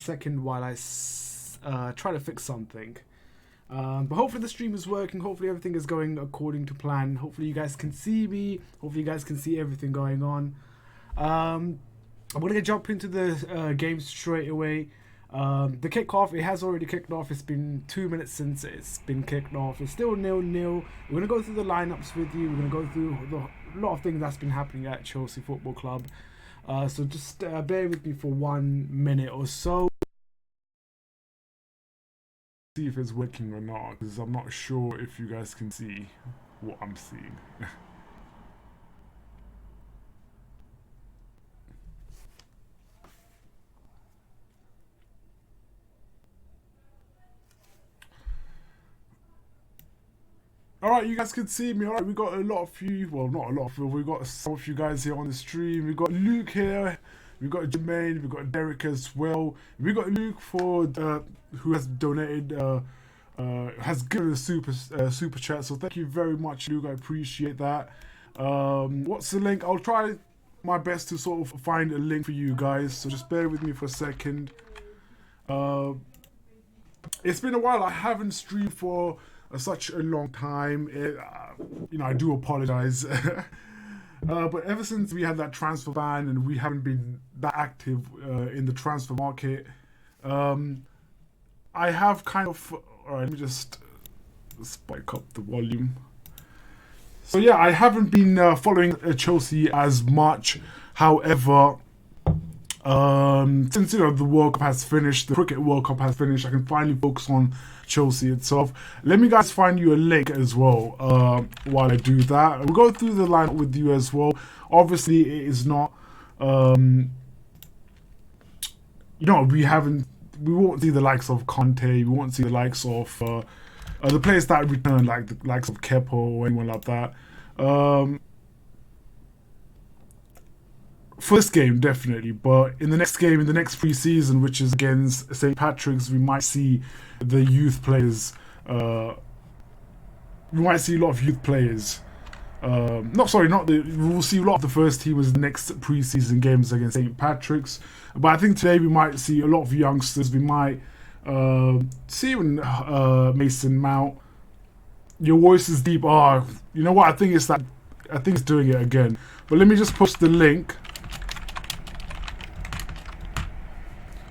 Second while try to fix something. But hopefully the stream is working. Hopefully everything is going according to plan. Hopefully you guys can see me. Hopefully you guys can see everything going on. I'm gonna jump into the game straight away. The kickoff, it has already kicked off. It's been 2 minutes since it's been kicked off. It's still 0-0. We're gonna go through the lineups with you. We're gonna go through a lot of things that's been happening at Chelsea Football Club. So just bear with me for 1 minute or so. See if it's working or not, because I'm not sure if you guys can see what I'm seeing. Alright, you guys can see me. Alright, we got a lot of you. Well, not a lot of you. We got some of you guys here on the stream. We got Luke here. We got Jermaine. We got Derek as well. We got Luke for who has donated. Has given a super chat. So thank you very much, Luke. I appreciate that. What's the link? I'll try my best to sort of find a link for you guys. So just bear with me for a second. It's been a while. I haven't streamed for such a long time. I do apologize. But ever since we had that transfer ban and we haven't been that active in the transfer market, I have kind of. Alright, let me just spike up the volume. So yeah, I haven't been following Chelsea as much. However, since the World Cup has finished, the Cricket World Cup has finished, I can finally focus on Chelsea itself. Let me guys find you a link as well while I do that. We'll go through the lineup with you as well. Obviously, it is not. We won't see the likes of Conte. We won't see the likes of the players that return, like the likes of Kepa or anyone like that. For this game, definitely. But in the next game, in the next pre-season, which is against St. Patrick's, we might see the youth players. We might see a lot of youth players. We'll see a lot of the first teamers next pre-season games against St. Patrick's. But I think today we might see a lot of youngsters. We might see even Mason Mount. Your voice is deep. Oh, you know what? I think it's doing it again. But let me just post the link.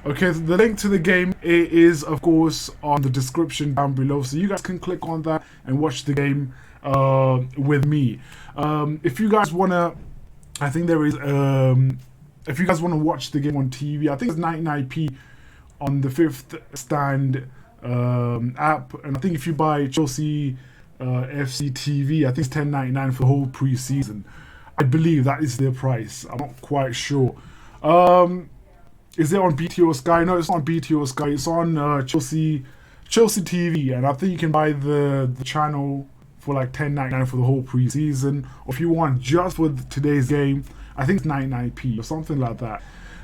Okay, the link to the game is, of course, on the description down below. So you guys can click on that and watch the game with me. If you guys want to, I think there is, if you guys want to watch the game on TV, I think it's 99p on the Fifth Stand app. And I think if you buy Chelsea FC TV, I think it's $10.99 for the whole pre-season. I believe that is their price. I'm not quite sure. Is it on BT or Sky? No, it's not on BT or Sky. It's on Chelsea TV, and I think you can buy the channel for like $10.99 for the whole pre-season. Or if you want just for today's game, I think it's 99p or something like that.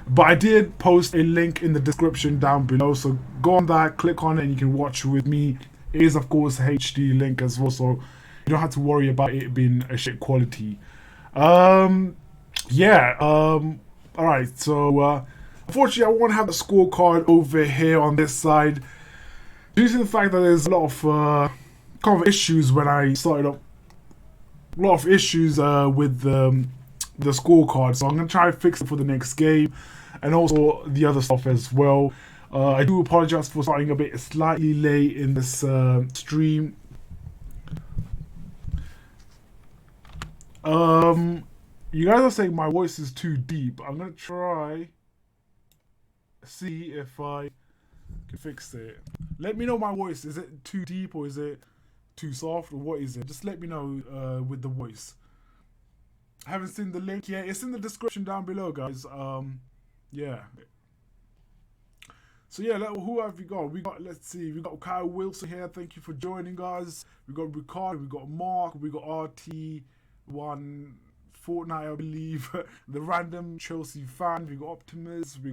But I did post a link in the description down below, so go on that, click on it, and you can watch with me. It is, of course, a HD link as well, so you don't have to worry about it being a shit quality. Alright, so unfortunately I won't have the scorecard over here on this side due to the fact that there's a lot of kind of issues when I started up. A lot of issues with the scorecard, so I'm going to try to fix it for the next game and also the other stuff as well. I do apologize for starting a bit slightly late in this stream. You guys are saying my voice is too deep. I'm gonna try see if I can fix it. Let me know my voice. Is it too deep or is it too soft or what is it? Just let me know with the voice. I haven't seen the link yet. It's in the description down below, guys. Yeah. So yeah, who have we got? Let's see, we got Kyle Wilson here. Thank you for joining us. We got Ricardo, we got Mark, we got RT1 Fortnite, I believe. The random Chelsea fan. We got Optimus. We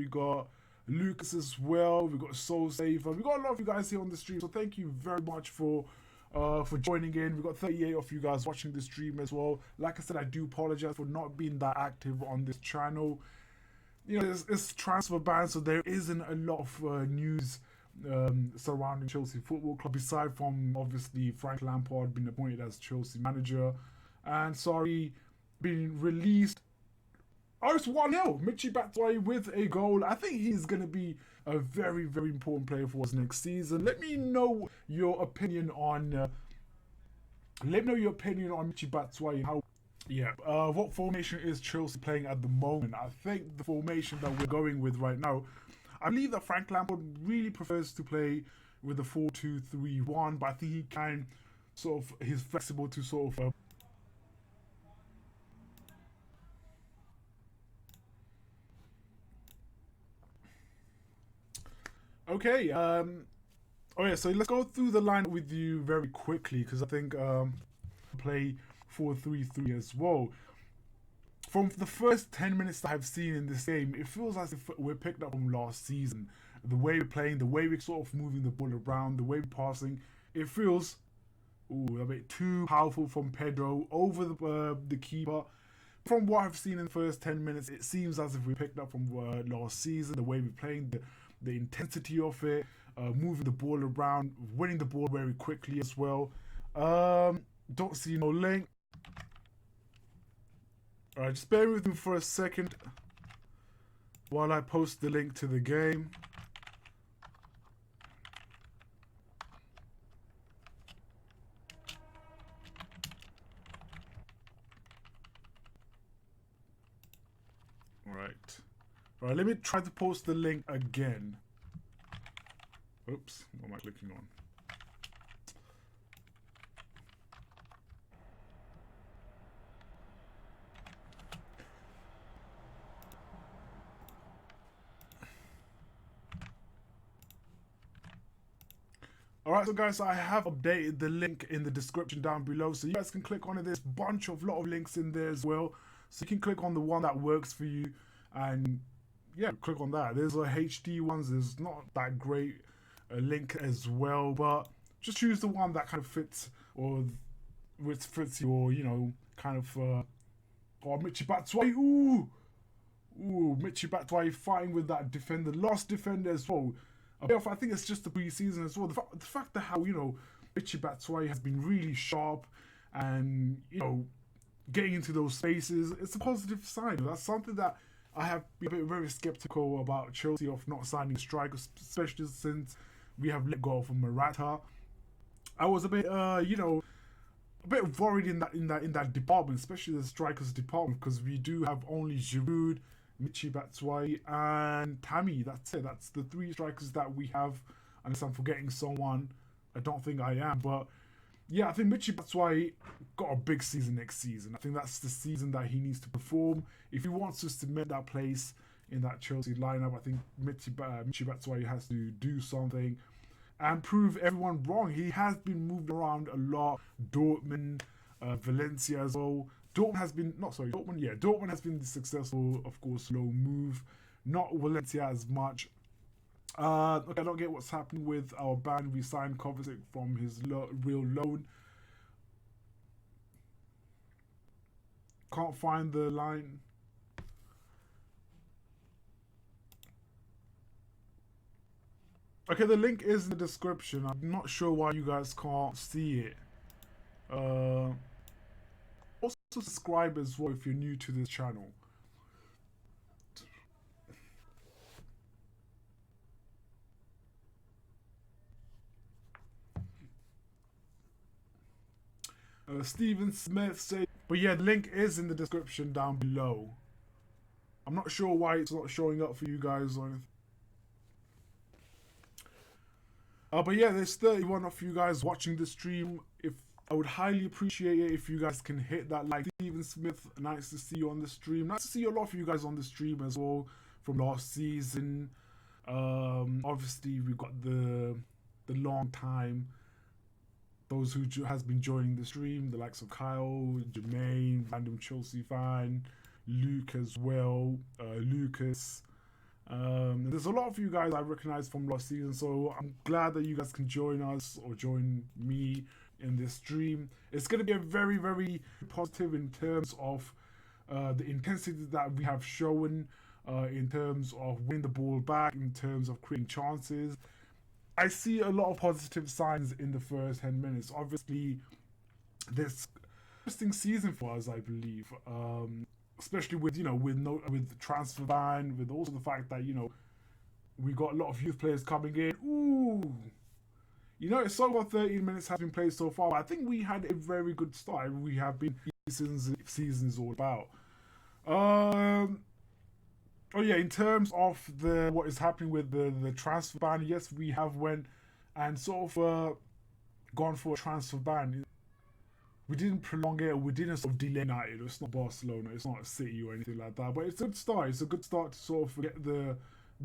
got Lucas as well. We got Soul Saver. We got a lot of you guys here on the stream. So thank you very much for joining in. We got 38 of you guys watching the stream as well. Like I said, I do apologize for not being that active on this channel. it's transfer ban, so there isn't a lot of news surrounding Chelsea Football Club, aside from obviously Frank Lampard being appointed as Chelsea manager and sorry being released. Oh, it's 1-0. Michy Batshuayi with a goal. I think he's going to be a very, very important player for us next season. Let me know your opinion on. Let me know your opinion on Michy Batshuayi. How? Yeah. What formation is Chelsea playing at the moment? I think the formation that we're going with right now. I believe that Frank Lampard really prefers to play with the 4-2-3-1, but I think he can sort of he's flexible to sort of. Okay. Oh yeah, so let's go through the line with you very quickly because I think play 4-3-3 as well. From the first 10 minutes that I've seen in this game, it feels as if we're picked up from last season. The way we're playing, the way we're sort of moving the ball around, the way we're passing, it feels a bit too powerful from Pedro over the keeper. From what I've seen in the first 10 minutes, it seems as if we picked up from last season, the way we're playing, the intensity of it, moving the ball around, winning the ball very quickly as well. Don't see no link. Alright, just bear with me for a second while I post the link to the game. Alright. Alright, let me try to post the link again. Oops, what am I clicking on? Alright, so guys, I have updated the link in the description down below, so you guys can click on it. There's a lot of links in there as well, so you can click on the one that works for you, and yeah, click on that. There's a HD ones, there's not that great a link as well, but just choose the one that kind of fits, or which fits your, kind of, or Michy Batshuayi, Michy Batshuayi fighting with that defender, last defender as well. I think it's just the pre-season as well. The fact that how Michy Batshuayi has been really sharp and getting into those spaces, it's a positive sign. That's something that I have been very skeptical about Chelsea of not signing strikers, especially since we have let go of Morata. I was a bit a bit worried in that department, especially the strikers department, because we do have only Giroud, Michy Batshuayi, and Tammy. That's it. That's the three strikers that we have. Unless I'm forgetting someone, I don't think I am. But yeah, I think Michy Batshuayi got a big season next season. I think that's the season that he needs to perform if he wants to cement that place in that Chelsea lineup. I think Michy Batshuayi has to do something and prove everyone wrong. He has been moved around a lot. Dortmund, Valencia as well. Dortmund has been the successful, of course, low move. Not Valencia as much. Okay, I don't get what's happening with our band. We signed Kovacic from his real loan. Can't find the line. Okay, the link is in the description. I'm not sure why you guys can't see it. Also subscribe as well if you're new to this channel. Stephen Smith said, but yeah, the link is in the description down below. I'm not sure why it's not showing up for you guys or anything. But yeah, there's 31 of you guys watching the stream. If I would highly appreciate it if you guys can hit that like. Stephen Smith, nice to see you on the stream. Nice to see a lot of you guys on the stream as well from last season. Obviously, we've got the long time. Those who has been joining the stream, the likes of Kyle, Jermaine, random Chelsea fan, Luke as well, Lucas. There's a lot of you guys I recognize from last season, so I'm glad that you guys can join us or join me in this stream. It's going to be a very, very positive in terms of the intensity that we have shown. in terms of winning the ball back, in terms of creating chances. I see a lot of positive signs in the first 10 minutes. Obviously, this interesting season for us, I believe, especially with with transfer ban, with also the fact that we got a lot of youth players coming in. Ooh, it's over 13 minutes has been played so far. But I think we had a very good start. We have been seasons all about. Oh yeah, in terms of the what is happening with the transfer ban, yes, we have went and sort of gone for a transfer ban. We didn't prolong it, or we didn't sort of delay United. It's not Barcelona, it's not City or anything like that. But it's a good start. It's a good start to sort of get the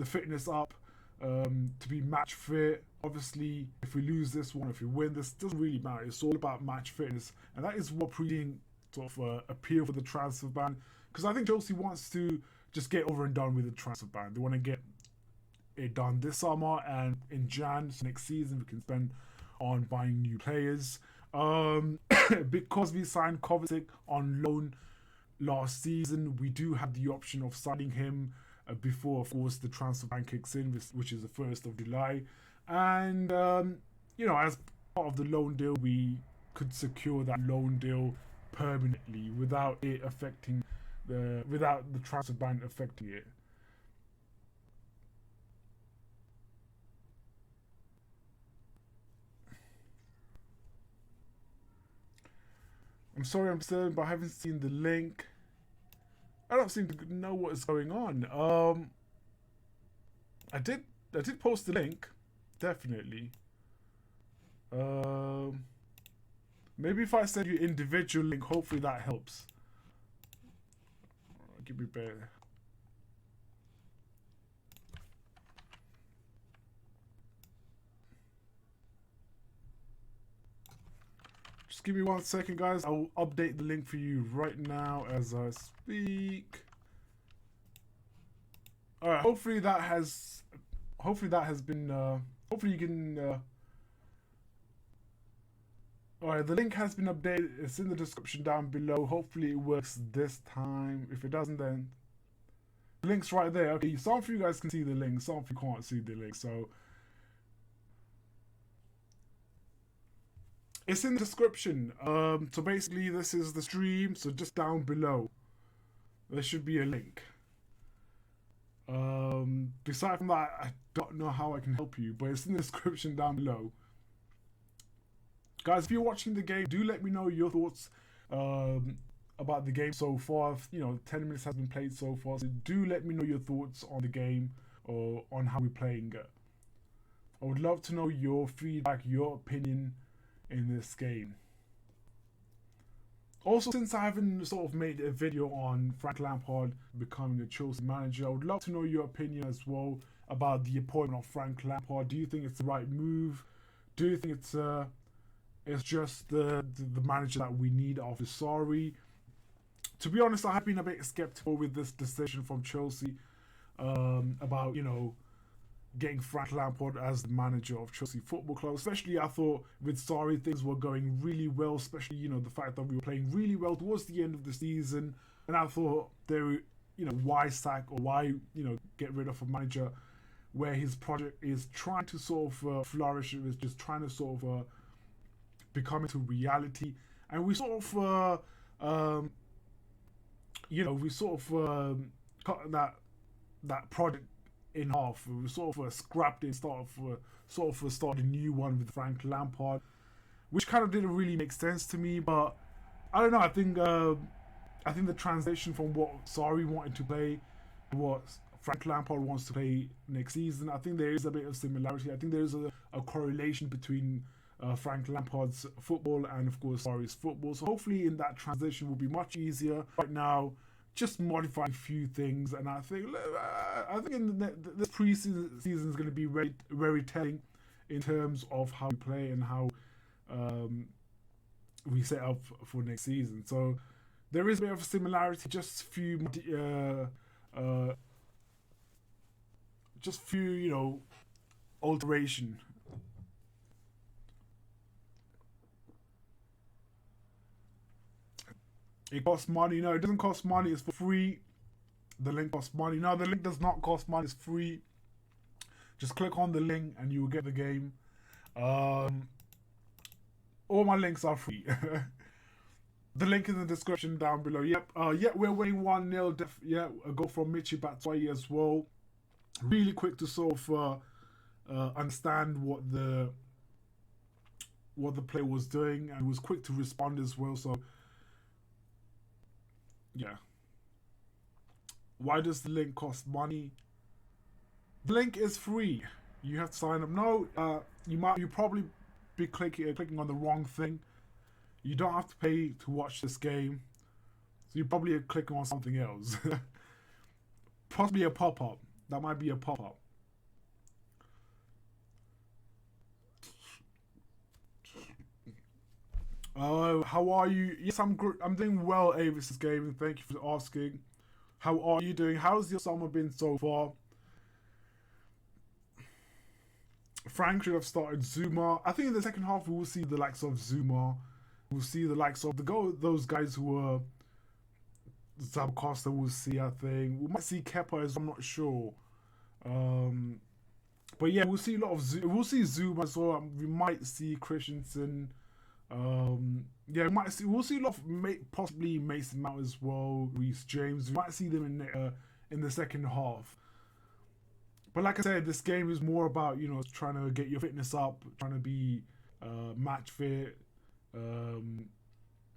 fitness up, to be match fit. Obviously, if we lose this one, if we win this, doesn't really matter. It's all about match fitness, and that is what really sort of appeal for the transfer ban. Because I think Chelsea wants to just get over and done with the transfer ban. They want to get it done this summer, and in Jan, so next season, we can spend on buying new players. Because we signed Kovacic on loan last season, we do have the option of signing him before, of course, the transfer ban kicks in, which is the 1st of July. And, as part of the loan deal, we could secure that loan deal permanently without it affecting without the transfer ban affecting it. I'm sorry I'm saying, but I haven't seen the link. I don't seem to know what is going on. I did post the link, definitely. Maybe if I send you individual link, hopefully that helps. Give me better. Just give me 1 second, guys. I will update the link for you right now as I speak. All right. Hopefully that has been. Hopefully you can. All right. The link has been updated. It's in the description down below. Hopefully it works this time. If it doesn't, then the link's right there. Okay. Some of you guys can see the link. Some of you can't see the link. So it's in the description. So basically, this is the stream. So just down below, there should be a link. Besides from that, I don't know how I can help you, but it's in the description down below. Guys, if you're watching the game, do let me know your thoughts about the game so far. 10 minutes has been played so far, so do let me know your thoughts on the game or on how we're playing it. I would love to know your feedback, your opinion in this game. Also, since I haven't sort of made a video on Frank Lampard becoming a Chelsea manager, I would love to know your opinion as well about the appointment of Frank Lampard. Do you think it's the right move? Do you think it's just the manager that we need after Sarri? To be honest, I have been a bit skeptical with this decision from Chelsea about getting Frank Lampard as the manager of Chelsea Football Club. Especially, I thought with Sarri things were going really well. Especially, the fact that we were playing really well towards the end of the season, and I thought they were, why sack or why get rid of a manager where his project is trying to sort of flourish. It was just trying to sort of become into reality, and we sort of cut that project in half. We sort of scrapped it, started a new one with Frank Lampard, which kind of didn't really make sense to me. But I don't know. I think the transition from what Sarri wanted to play to what Frank Lampard wants to play next season, I think there is a bit of similarity. I think there is a correlation between Frank Lampard's football and, of course, Sarri's football. So hopefully in that transition will be much easier. Right now, just modifying a few things, and I think in this pre-season is going to be very, very telling in terms of how we play and how we set up for next season. So there is a bit of a similarity, just few alteration. It costs money. No, it doesn't cost money. It's for free. the link costs money. No, the link does not cost money. It's free. Just click on the link and you will get the game. All my links are free. The link is in the description down below. Yep, we're winning 1-0. A goal from Michy Batshuayi as well. Really quick to sort of understand what the player was doing, and was quick to respond as well. So yeah. Why does the link cost money? The link is free. You have to sign up. No, you probably be clicking on the wrong thing. You don't have to pay to watch this game, so you're probably clicking on something else. Possibly a pop-up. That might be a pop-up. How are you? Yes, I'm good. I'm doing well, Avis Gaming. Thank you for asking. How are you doing? How's your summer been so far? Frank should have started Zuma. I think in the second half we will see the likes of Zuma. We'll see the likes of those guys who were Zab Costa. We'll see. I think we might see Kepa as I'm not sure. But yeah, we'll see a lot of we'll see Zuma as well. We might see Christensen. Yeah, we'll see a lot of possibly Mason Mount as well. Reece James. We might see them in the second half. But like I said, this game is more about, trying to get your fitness up, trying to be match fit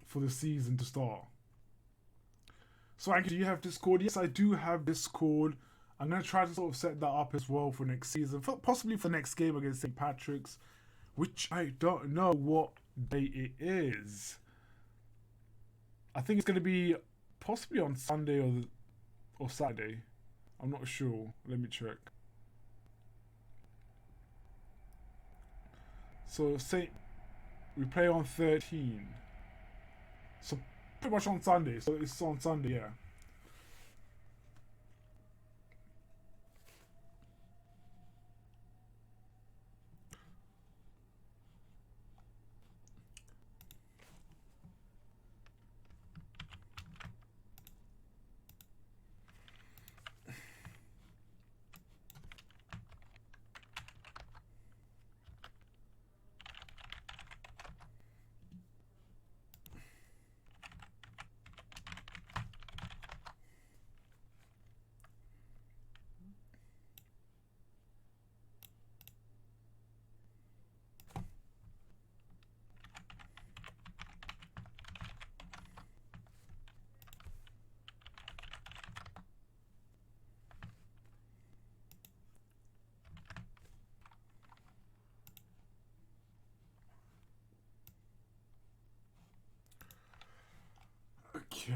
for the season to start. So, Anki, do you have Discord? Yes, I do have Discord. I'm going to try to sort of set that up as well for next season, possibly for next game against St. Patrick's, which I don't know what day it is. I think it's going to be possibly on Sunday or Saturday. I'm not sure. Let me check. So we play on 13. So pretty much on Sunday. So it's on Sunday, yeah. Okay.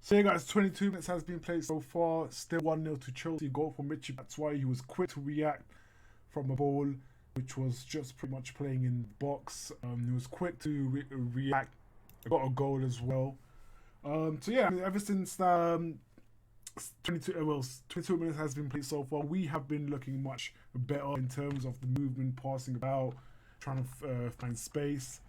So yeah, guys, 22 minutes has been played so far. Still 1-0 to Chelsea. Goal for Michy Batshuayi. He was quick to react from a ball which was just pretty much playing in the box. He was quick to react. Got a goal as well. So yeah, ever since 22 minutes has been played so far, we have been looking much better in terms of the movement, passing about, trying to find space.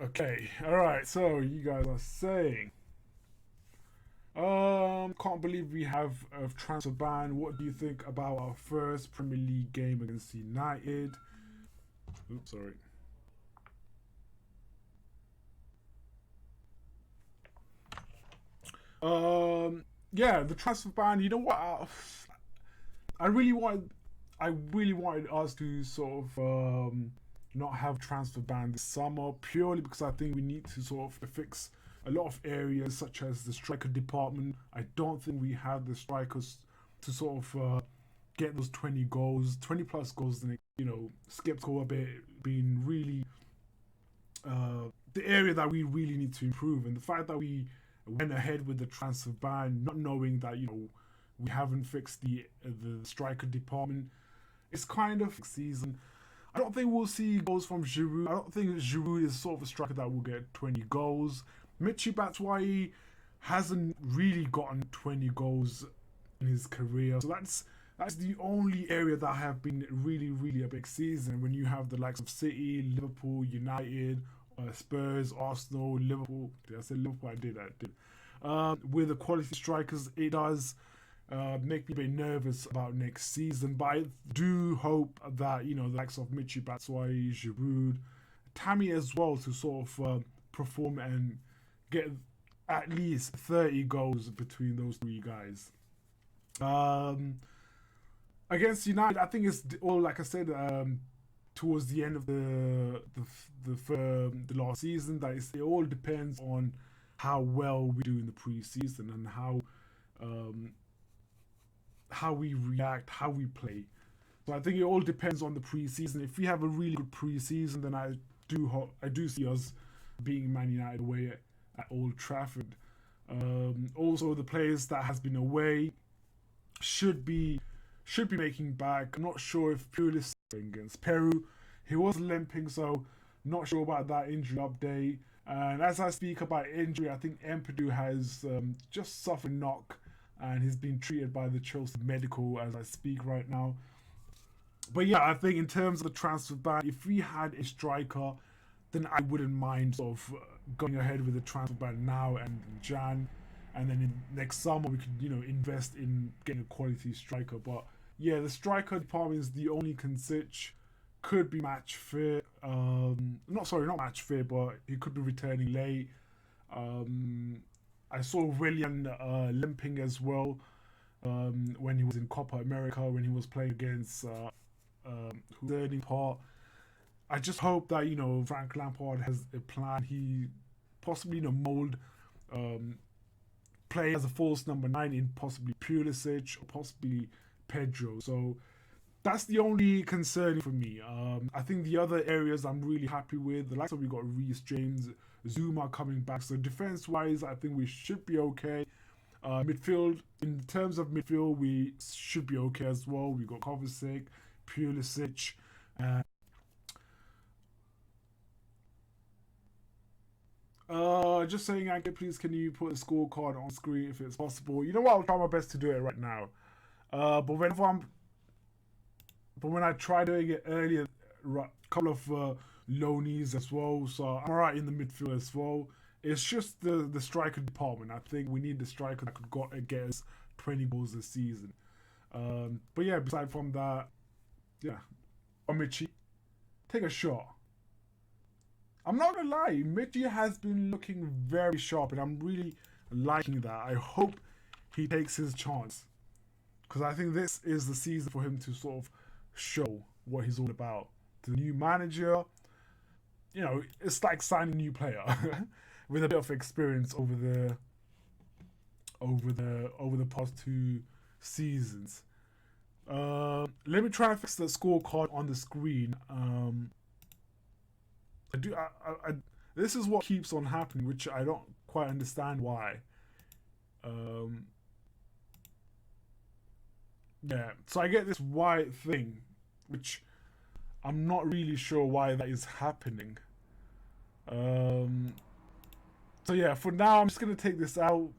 Okay, alright, so you guys are saying can't believe we have a transfer ban. What do you think about our first Premier League game against United? Oops, sorry. Yeah, the transfer ban, you know what? I really wanted us to sort of not have transfer ban this summer, purely because I think we need to sort of fix a lot of areas such as the striker department. I don't think we have the strikers to sort of get those 20 goals, 20 plus goals, and skeptical a bit, being really the area that we really need to improve. And the fact that we went ahead with the transfer ban, not knowing that we haven't fixed the striker department, it's kind of season. I don't think we'll see goals from Giroud. I don't think Giroud is sort of a striker that will get 20 goals. Michy Batshuayi hasn't really gotten 20 goals in his career, so that's the only area that have been really, really a big season. When you have the likes of City, Liverpool, United, Spurs, Arsenal, Liverpool. Did I say Liverpool? I did. With the quality strikers, it does make me a bit nervous about next season. But I do hope that the likes of Michy Batshuayi, Giroud, Tammy as well, to sort of perform and get at least 30 goals between those three guys. Against United, I think it's all, like I said, towards the end of the last season, that it all depends on how well we do in the preseason and how we react, how we play. So I think it all depends on the preseason. If we have a really good preseason, then I do see us beating Man United away at Old Trafford. Also, the players that has been away should be making back. I'm not sure if Pulis against Peru, he was limping, so not sure about that injury update. And as I speak about injury, I think Empadu has just suffered a knock, and he's being treated by the Chelsea medical as I speak right now. But yeah, I think in terms of the transfer ban, if we had a striker, then I wouldn't mind sort of going ahead with the transfer ban now and in Jan, and then in next summer we could invest in getting a quality striker. But yeah, the striker department is the only concern. Could be match fit. Not match fit, but he could be returning late. I saw Willian limping as well when he was in Copa America, when he was playing against third part. I just hope that Frank Lampard has a plan. He possibly mold play as a false number 9 in possibly Pulisic or possibly Pedro. So that's the only concern for me. I think the other areas I'm really happy with. The likes of we got Reece James, Zuma coming back. So defense wise, I think we should be okay. Midfield, in terms of midfield, we should be okay as well. We got Kovacic, Pulisic. Just saying, Anke, please can you put a scorecard on screen if it's possible? You know what? I'll try my best to do it right now. But when I tried doing it earlier, a couple of loanies as well, so I'm alright in the midfield as well. It's just the striker department. I think we need the striker that could get us 20 goals this season. But yeah, aside from that, yeah, Omichi, take a shot. I'm not gonna lie, Michi has been looking very sharp, and I'm really liking that. I hope he takes his chance, because I think this is the season for him to sort of show what he's all about. The new manager, it's like signing a new player with a bit of experience over the past 2 seasons. Let me try and fix the scorecard on the screen. This is what keeps on happening, which I don't quite understand why. Yeah, so I get this white thing, which I'm not really sure why that is happening. So yeah, for now I'm just gonna take this out.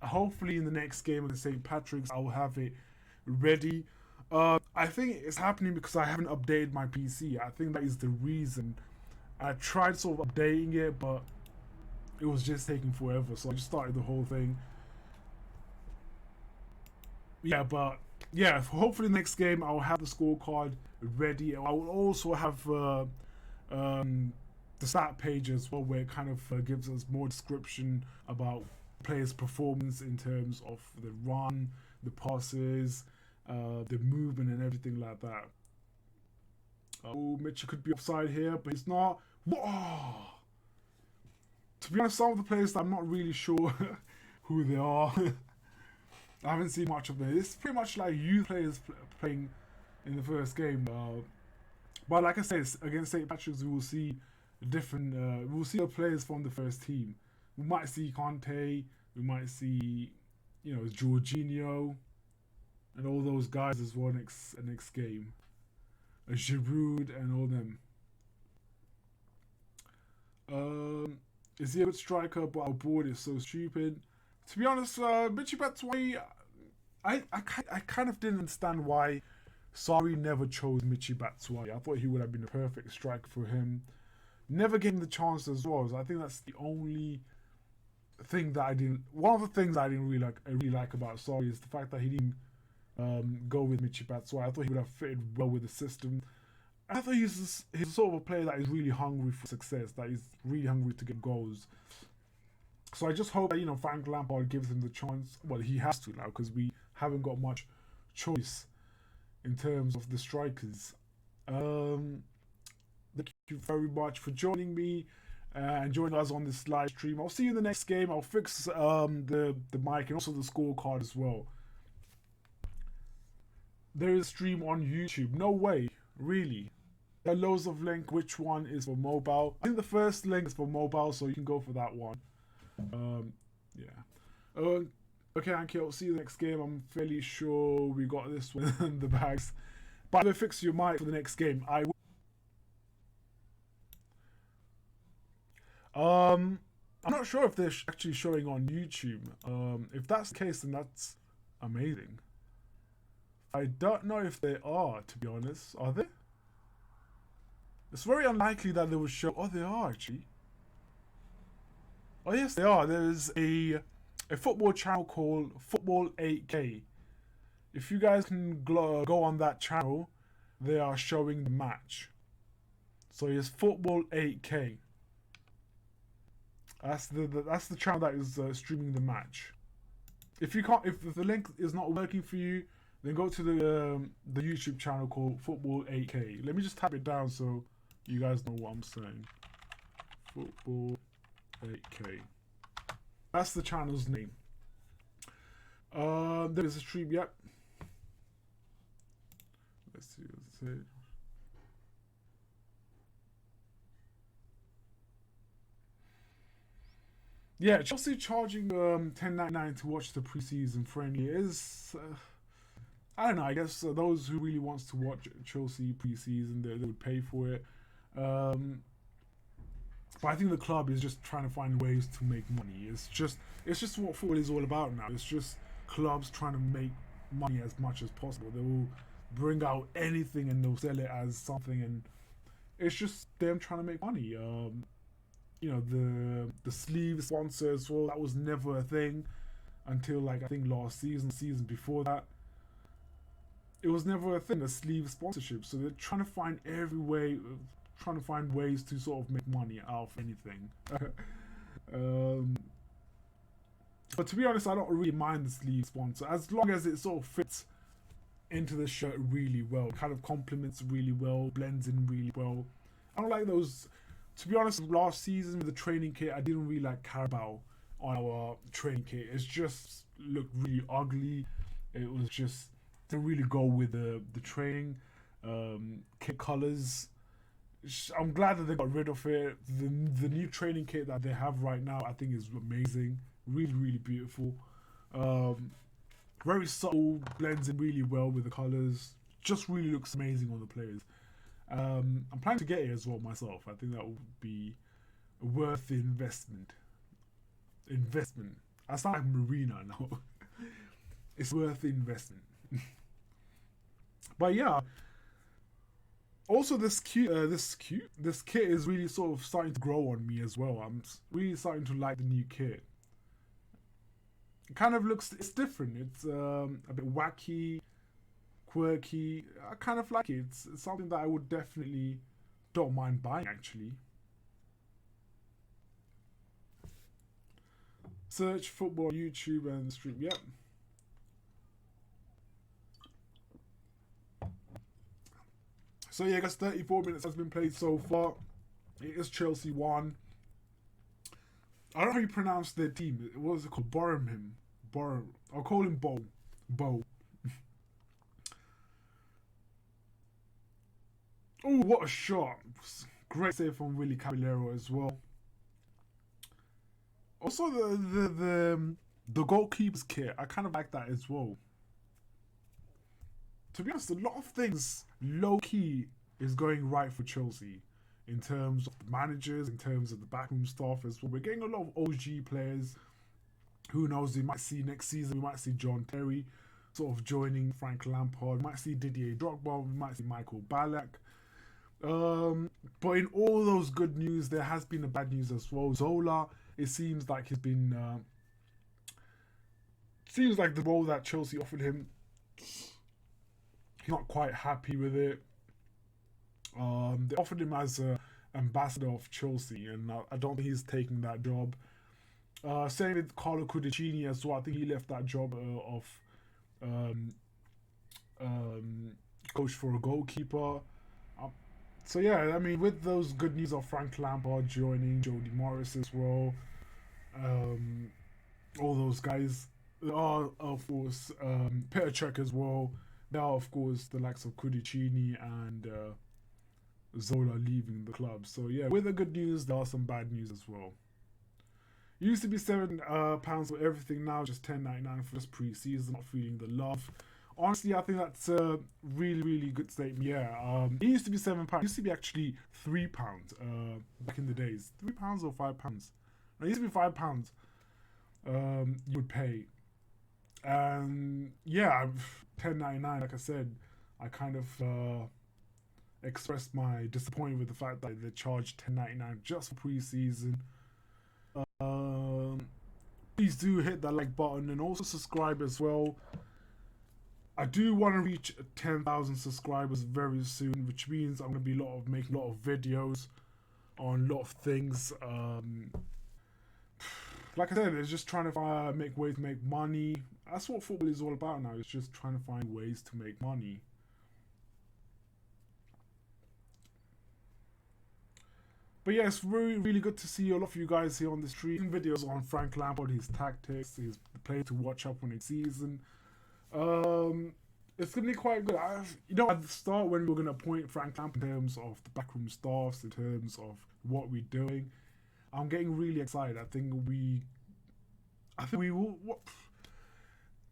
Hopefully in the next game of the St. Patrick's I'll have it ready. I think it's happening because I haven't updated my PC. I think that is the reason. I tried sort of updating it, but it was just taking forever, so I just started the whole thing. Yeah, but yeah, hopefully next game I'll have the scorecard ready. I will also have the stat page as well, where it kind of gives us more description about players' performance in terms of the run, the passes, the movement, and everything like that. Oh, Mitchell could be offside here, but he's not. Whoa! To be honest, some of the players I'm not really sure who they are. I haven't seen much of them. It's pretty much like youth players playing in the first game. But like I said, against St. Patrick's, we will see different. We will see the players from the first team. We might see Conte. We might see, Jorginho, and all those guys as well next game. Giroud and all them. Is he a good striker? But our board is so stupid. To be honest, Michy Batshuayi, I kind of didn't understand why Sarri never chose Michy Batshuayi. I thought he would have been a perfect striker for him. Never gave him the chance as well. So I think that's the only thing that I didn't. One of the things I didn't really like about Sarri is the fact that he didn't go with Michy Batshuayi. I thought he would have fitted well with the system. I thought he's sort of a player that is really hungry for success. That is really hungry to get goals. So I just hope that Frank Lampard gives him the chance. Well, he has to now because we haven't got much choice in terms of the strikers. Thank you very much for joining me and joining us on this live stream. I'll see you in the next game. I'll fix the mic and also the scorecard as well. There is a stream on YouTube. No way, really. There are loads of links. Which one is for mobile? I think the first link is for mobile, so you can go for that one. Yeah. Okay, Anki, I'll see you next game. I'm fairly sure we got this one in the bags. But if fix your mic for the next game, I will. I'm not sure if they're actually showing on YouTube. If that's the case, then that's amazing. I don't know if they are, to be honest. Are they? It's very unlikely that they will show. Oh, they are actually. Oh yes, they are. There's a football channel called Football 8K. If you guys can go on that channel, they are showing the match. So it's Football 8K. That's the channel that is streaming the match. If the link is not working for you, then go to the YouTube channel called Football 8K. Let me just type it down so you guys know what I'm saying. Football 8K. That's the channel's name. There is a stream. Yep. Let's see what's it. Yeah, Chelsea charging $10.99 to watch the preseason friendly is. I don't know. I guess those who really wants to watch Chelsea preseason, they would pay for it. But I think the club is just trying to find ways to make money. It's just what football is all about now. It's just clubs trying to make money as much as possible. They will bring out anything and they'll sell it as something, and it's just them trying to make money. The sleeve sponsors, well, that was never a thing until I think last season before that. It was never a thing, a sleeve sponsorship. So they're trying to find ways to sort of make money out of anything. But to be honest, I don't really mind the sleeve sponsor as long as it sort of fits into the shirt really well, kind of complements really well, blends in really well. I don't like those. To be honest, last season with the training kit, I didn't really like Carabao on our training kit. It just looked really ugly. It was just didn't really go with the training kit colors. I'm glad that they got rid of it. The new training kit that they have right now, I think, is amazing. Really, really beautiful. Very subtle, blends in really well with the colors. Just really looks amazing on the players. I'm planning to get it as well myself. I think that would be worth the investment. I sound like Marina now. It's worth the investment. But yeah. Also, this kit is really sort of starting to grow on me as well. I'm really starting to like the new kit. It kind of it's different. It's a bit wacky, quirky. I kind of like it. It's something that I would definitely don't mind buying, actually. Search football on YouTube and stream. Yep. So yeah, I guess 34 minutes has been played so far. It is Chelsea 1. I don't know how you pronounce their team. What was it called? Bohemian. I'll call him Bo. Bo. Oh, what a shot. Great save from Willy Caballero as well. Also, the goalkeeper's kit, I kind of like that as well. To be honest, a lot of things low key is going right for Chelsea in terms of the managers, in terms of the backroom staff as well. We're getting a lot of OG players. Who knows? We might see next season. We might see John Terry sort of joining Frank Lampard. We might see Didier Drogba. We might see Michael Ballack. But in all those good news, there has been a bad news as well. Zola, it seems like he's been. Seems like the role that Chelsea offered him, he's not quite happy with it. They offered him as a ambassador of Chelsea, and I don't think he's taking that job. Same with Carlo Cudicini as well. I think he left that job of coach for a goalkeeper. So yeah, I mean, with those good news of Frank Lampard joining, Jody Morris as well, all those guys, there are of course Petr Cech as well. There are of course the likes of Cudicini and Zola leaving the club. So yeah, with the good news, there are some bad news as well. It used to be £7 for everything, now just £10.99 for this pre-season. Not feeling the love. Honestly, I think that's a really, really good statement. Yeah, it used to be £7. It used to be actually £3 back in the days. £3 or £5? No, it used to be £5. You would pay, and yeah, £10.99. Like I said, I kind of expressed my disappointment with the fact that they charged £10.99 just for pre-season. Please do hit that like button and also subscribe as well. I do want to reach 10,000 subscribers very soon, which means I'm going to be making a lot of videos on a lot of things. Like I said, it's just trying to make ways to make money. That's what football is all about now. It's just trying to find ways to make money. But yeah, it's really, really good to see a lot of you guys here on the stream. Videos on Frank Lampard, his tactics, his play to watch up on next season. It's going to be quite good. At the start when we were going to appoint Frank Lampard in terms of the backroom staffs, in terms of what we're doing, I'm getting really excited. I think we will.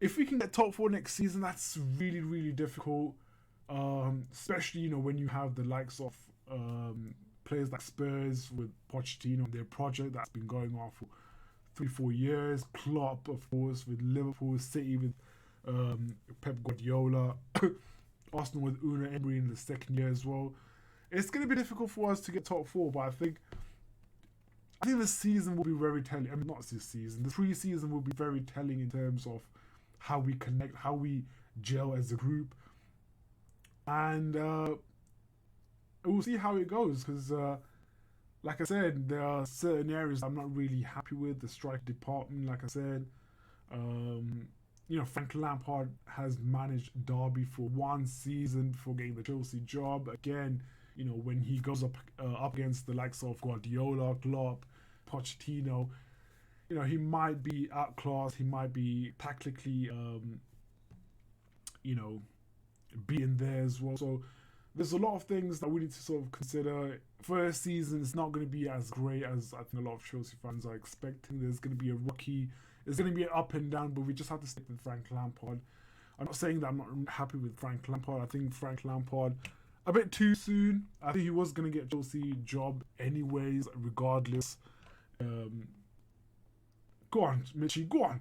If we can get top 4 next season, that's really, really difficult. Especially, when you have the likes of players like Spurs with Pochettino and their project that's been going on for 3-4 years. Klopp, of course, with Liverpool, City with Pep Guardiola, Arsenal with Unai Emery in the second year as well. It's going to be difficult for us to get top 4, but I think this season will be very telling. I mean, not this season. The pre-season will be very telling in terms of how we connect, how we gel as a group, and we'll see how it goes. Because, like I said, there are certain areas I'm not really happy with. The strike department, like I said, Frank Lampard has managed Derby for 1 season before getting the Chelsea job. Again, when he goes up against the likes of Guardiola, Klopp, Pochettino, he might be outclassed. He might be tactically, beaten there as well. So there's a lot of things that we need to sort of consider. First season is not going to be as great as I think a lot of Chelsea fans are expecting. There's going to be a rookie. It's going to be an up and down, but we just have to stick with Frank Lampard. I'm not saying that I'm not happy with Frank Lampard. I think Frank Lampard, a bit too soon. I think he was going to get Chelsea job anyways, regardless. Go on, Mitchie, go on.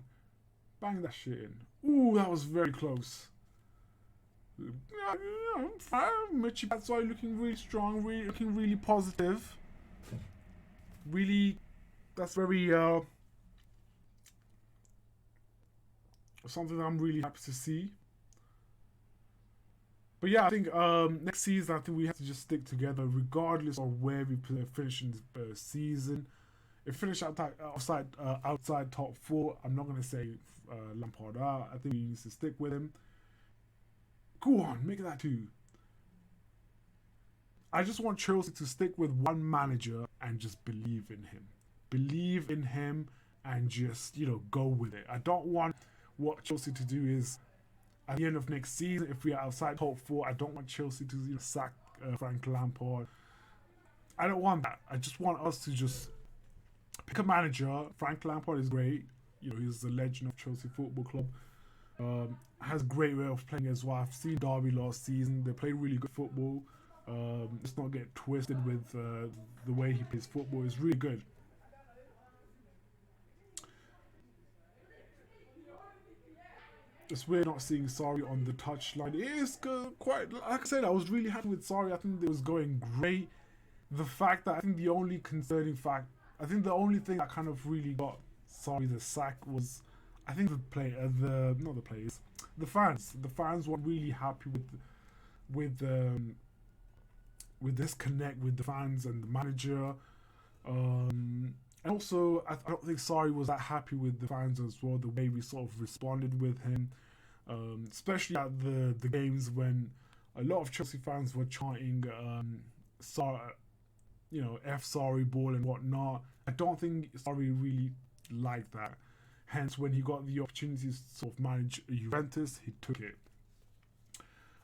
Bang that shit in. Ooh, that was very close. Mitchie Batshuayi looking really strong, looking really positive. Really, that's very something I'm really happy to see. But yeah, I think next season, I think we have to just stick together regardless of where we finish in the season. If we finish outside top 4, I'm not going to say Lampard out. I think we need to stick with him. Go on, make that 2. I just want Chelsea to stick with one manager and just believe in him, and just go with it. I don't want what Chelsea to do is at the end of next season, if we are outside top four, I don't want Chelsea to sack Frank Lampard. I don't want that. I just want us to just pick a manager. Frank Lampard is great. He's the legend of Chelsea Football Club. Has a great way of playing as well. I've seen Derby last season. They play really good football. Let's not get twisted with the way he plays football. It's really good. It's weird not seeing Sarri on the touchline. It is quite, like I said, I was really happy with Sarri. I think it was going great. The fact that I think the only concerning fact, I think the only thing that kind of really got Sarri the sack was, I think not the players, the fans. The fans weren't really happy with this connect with the fans and the manager. And also, I don't think Sarri was that happy with the fans as well, the way we sort of responded with him. Especially at the games when a lot of Chelsea fans were chanting Sarri, F Sarri ball and whatnot. I don't think Sarri really liked that. Hence, when he got the opportunity to sort of manage Juventus, he took it.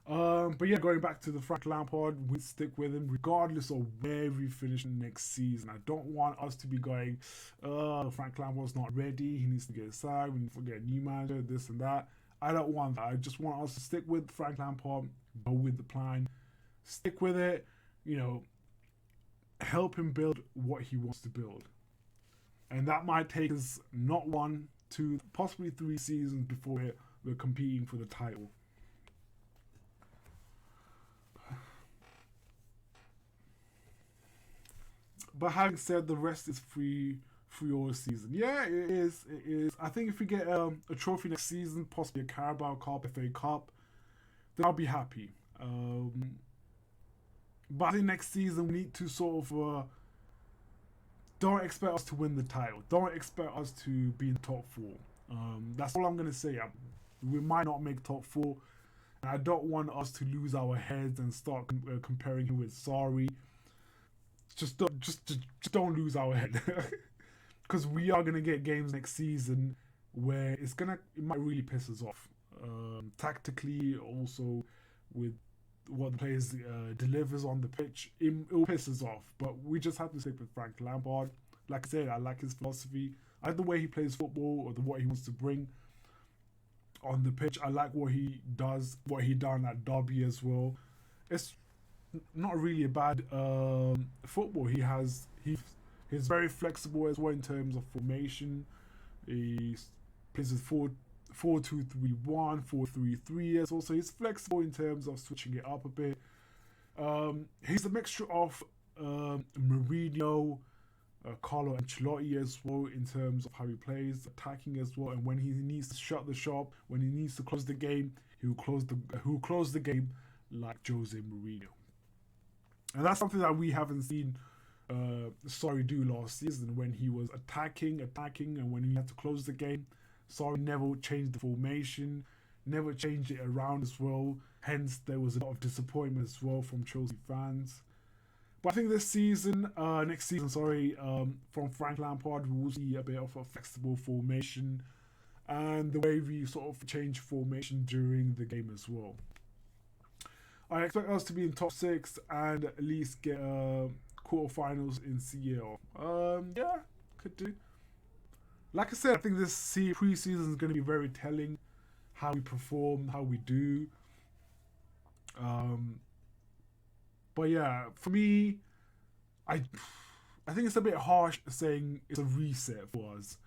But yeah, going back to the Frank Lampard, we stick with him regardless of where we finish next season. I don't want us to be going, Frank Lampard's not ready, he needs to get sacked, we need to get a new manager, this and that. I don't want that. I just want us to stick with Frank Lampard, go with the plan, stick with it, help him build what he wants to build. And that might take us not 1, 2, possibly 3 seasons before we're competing for the title. But having said, the rest is free all season. Yeah, it is. It is. I think if we get a trophy next season, possibly a Carabao Cup, FA Cup, then I'll be happy. But I think next season we need to sort of don't expect us to win the title. Don't expect us to be in the top 4. That's all I'm gonna say. We might not make top 4, and I don't want us to lose our heads and start comparing him with Sarri. Just don't lose our head, because we are gonna get games next season where it might really piss us off. Tactically, also with what the players delivers on the pitch, it'll piss us off. But we just have to stick with Frank Lampard. Like I said, I like his philosophy. I like the way he plays football, or what he wants to bring on the pitch. I like what he does, what he done at Derby as well. It's not really a bad football. He's very flexible as well in terms of formation. He plays with 4-2-3-1, 4-3-3 as well. So he's flexible in terms of switching it up a bit. He's a mixture of Mourinho, Carlo Ancelotti as well in terms of how he plays, attacking as well. And when he needs to shut the shop, when he needs to close the game, he'll close the game like Jose Mourinho. And that's something that we haven't seen Sarri do last season, when he was attacking, and when he had to close the game, Sarri never changed the formation, never changed it around as well. Hence, there was a lot of disappointment as well from Chelsea fans. But I think next season, from Frank Lampard, we will see a bit of a flexible formation, and the way we sort of change formation during the game as well. I expect us to be in top 6 and at least get quarterfinals in CL. Yeah, could do. Like I said, I think this pre-season is going to be very telling. How we perform, how we do. But yeah, for me, I think it's a bit harsh saying it's a reset for us.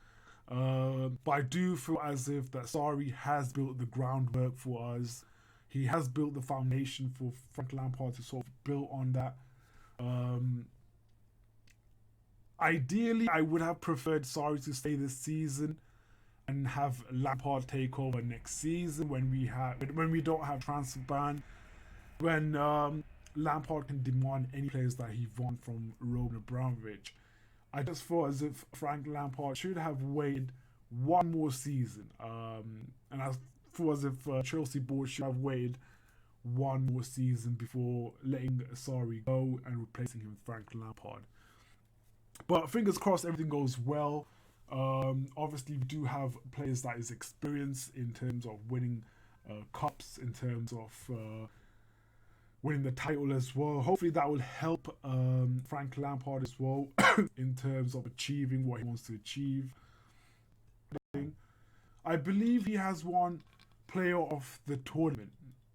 But I do feel as if that Sarri has built the groundwork for us. He has built the foundation for Frank Lampard to sort of build on that. Ideally, I would have preferred Sarri to stay this season and have Lampard take over next season when we don't have transfer ban, when Lampard can demand any players that he wants from Roman Abramovich. I just thought as if Frank Lampard should have waited one more season, and I thought as if Chelsea board should have waited one more season before letting Sarri go and replacing him with Frank Lampard. But fingers crossed, everything goes well. Obviously, we do have players that is experienced in terms of winning cups, in terms of winning the title as well. Hopefully, that will help Frank Lampard as well in terms of achieving what he wants to achieve. I believe he has won Player of the Tournament,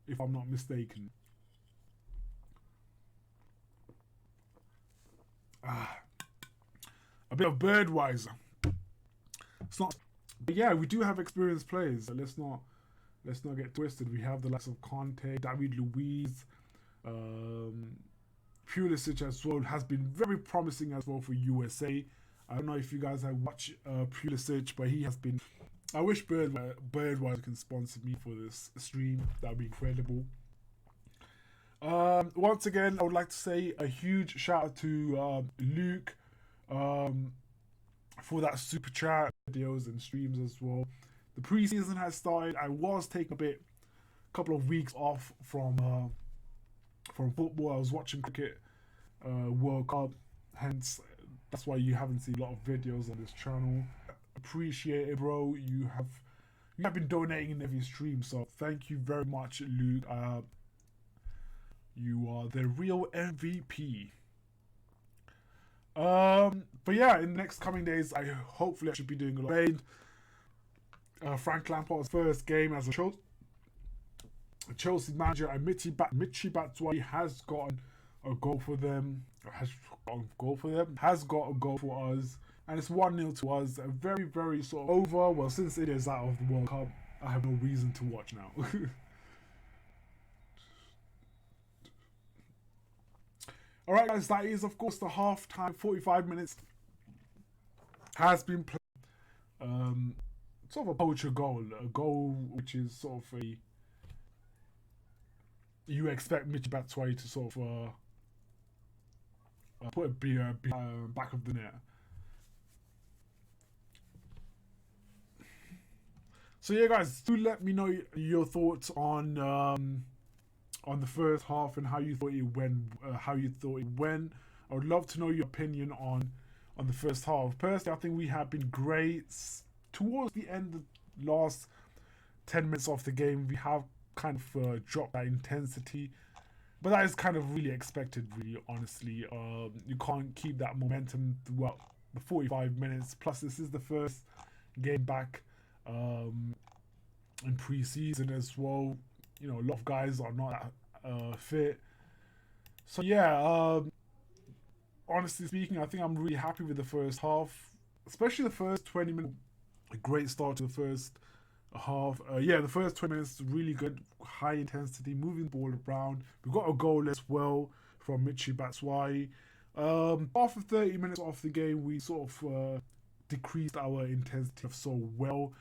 if I'm not mistaken. A bit of Birdweiser. It's not, but yeah, we do have experienced players. So let's not get twisted. We have the likes of Conte, David Luiz, Pulisic as well has been very promising as well for USA. I don't know if you guys have watched Pulisic, but he has been. I wish Birdwise can sponsor me for this stream. That would be incredible. Once again, I would like to say a huge shout out to Luke for that super chat, videos and streams as well. The preseason has started. I was taking a couple of weeks off from football. I was watching cricket, World Cup. Hence, that's why you haven't seen a lot of videos on this channel. Appreciate it, bro. You have been donating in every stream, so thank you very much, Luke. You are the real MVP. But yeah, in the next coming days, I should be doing a lot. Frank Lampard's first game as a Chelsea manager, and Michy Batshuayi has gotten a goal for them. Has got a goal for us, and it's 1-0 to us. A very, very sort of over. Well, since it is out of the World Cup, I have no reason to watch now. Alright guys, that is of course the half-time. 45 minutes has been played. Sort of a poacher goal. A goal which is sort of a... You expect Michy Batshuayi to sort of put it back of the net. So yeah guys, do let me know your thoughts on the first half and how you thought it went. I would love to know your opinion on the first half. Personally, I think we have been great. Towards the end, the last 10 minutes of the game, we have kind of dropped that intensity. But that is kind of really expected, really, honestly. You can't keep that momentum throughout the 45 minutes. Plus, this is the first game back in pre-season as well. You know, a lot of guys are not fit. So yeah, honestly speaking, I think I'm really happy with the first half, especially the first 20 minutes. A great start to the first half. The first 20 minutes really good, high intensity, moving the ball around. We got a goal as well from Michy Batshuayi. After 30 minutes of the game, we sort of decreased our intensity so well.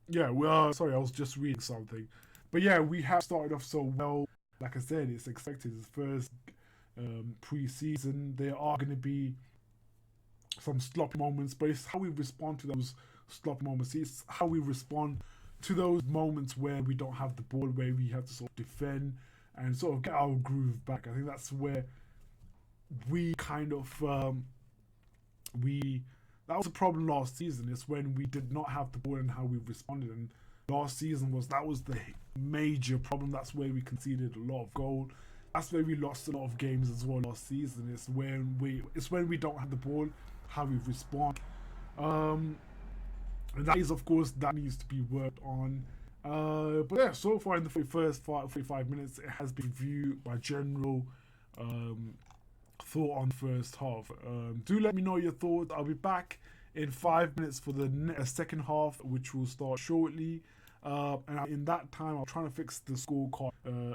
Yeah, well, sorry, I was just reading something. But yeah, we have started off so well. Like I said, it's expected. It's first pre-season. There are going to be some sloppy moments, but it's how we respond to those sloppy moments. It's how we respond to those moments where we don't have the ball, where we have to sort of defend and sort of get our groove back. I think that's where we kind of that was a problem last season. It's when we did not have the ball and how we responded. And last season was the major problem. That's where we conceded a lot of goals. That's where we lost a lot of games as well last season. It's when we don't have the ball, how we respond. And that is, of course, that needs to be worked on. But yeah, so far in the first 45 minutes, it has been viewed by general thought on the first half. Do let me know your thoughts. I'll be back in 5 minutes for the second half, which will start shortly. And in that time, I'm trying to fix the scorecard.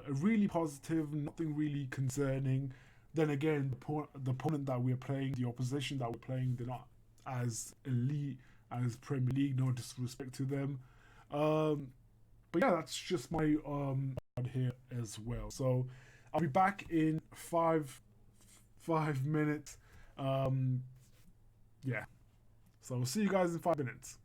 Really positive, nothing really concerning. Then again, the opponent that we're playing, the opposition that we're playing, they're not as elite as Premier League. No disrespect to them. But yeah, that's just my here as well. So I'll be back in 5 minutes. Yeah. So I'll see you guys in 5 minutes.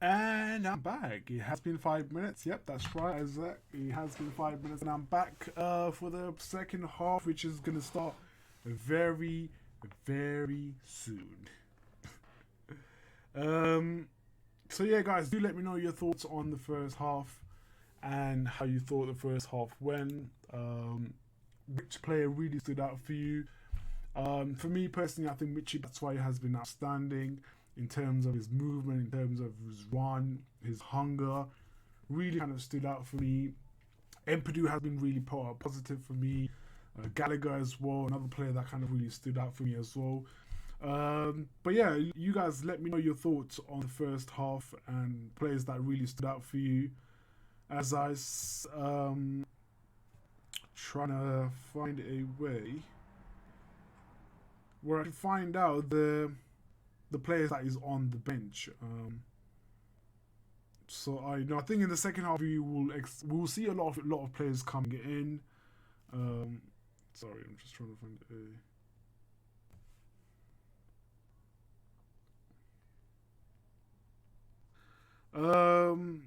And I'm back. It has been 5 minutes. Yep, that's right, Isaac. It has been 5 minutes, and I'm back for the second half, which is gonna start very, very soon. Um, so yeah, guys, do let me know your thoughts on the first half and how you thought the first half went. Which player really stood out for you? For me personally, I think Michy Batshuayi has been outstanding in terms of his movement, in terms of his run, his hunger. Really kind of stood out for me. Empadu has been really positive for me. Gallagher as well, another player that kind of really stood out for me as well. But yeah, you guys let me know your thoughts on the first half and players that really stood out for you. As trying to find a way where I can find out the players that is on the bench. So I think in the second half we will see a lot of players coming in. Sorry, I'm just trying to find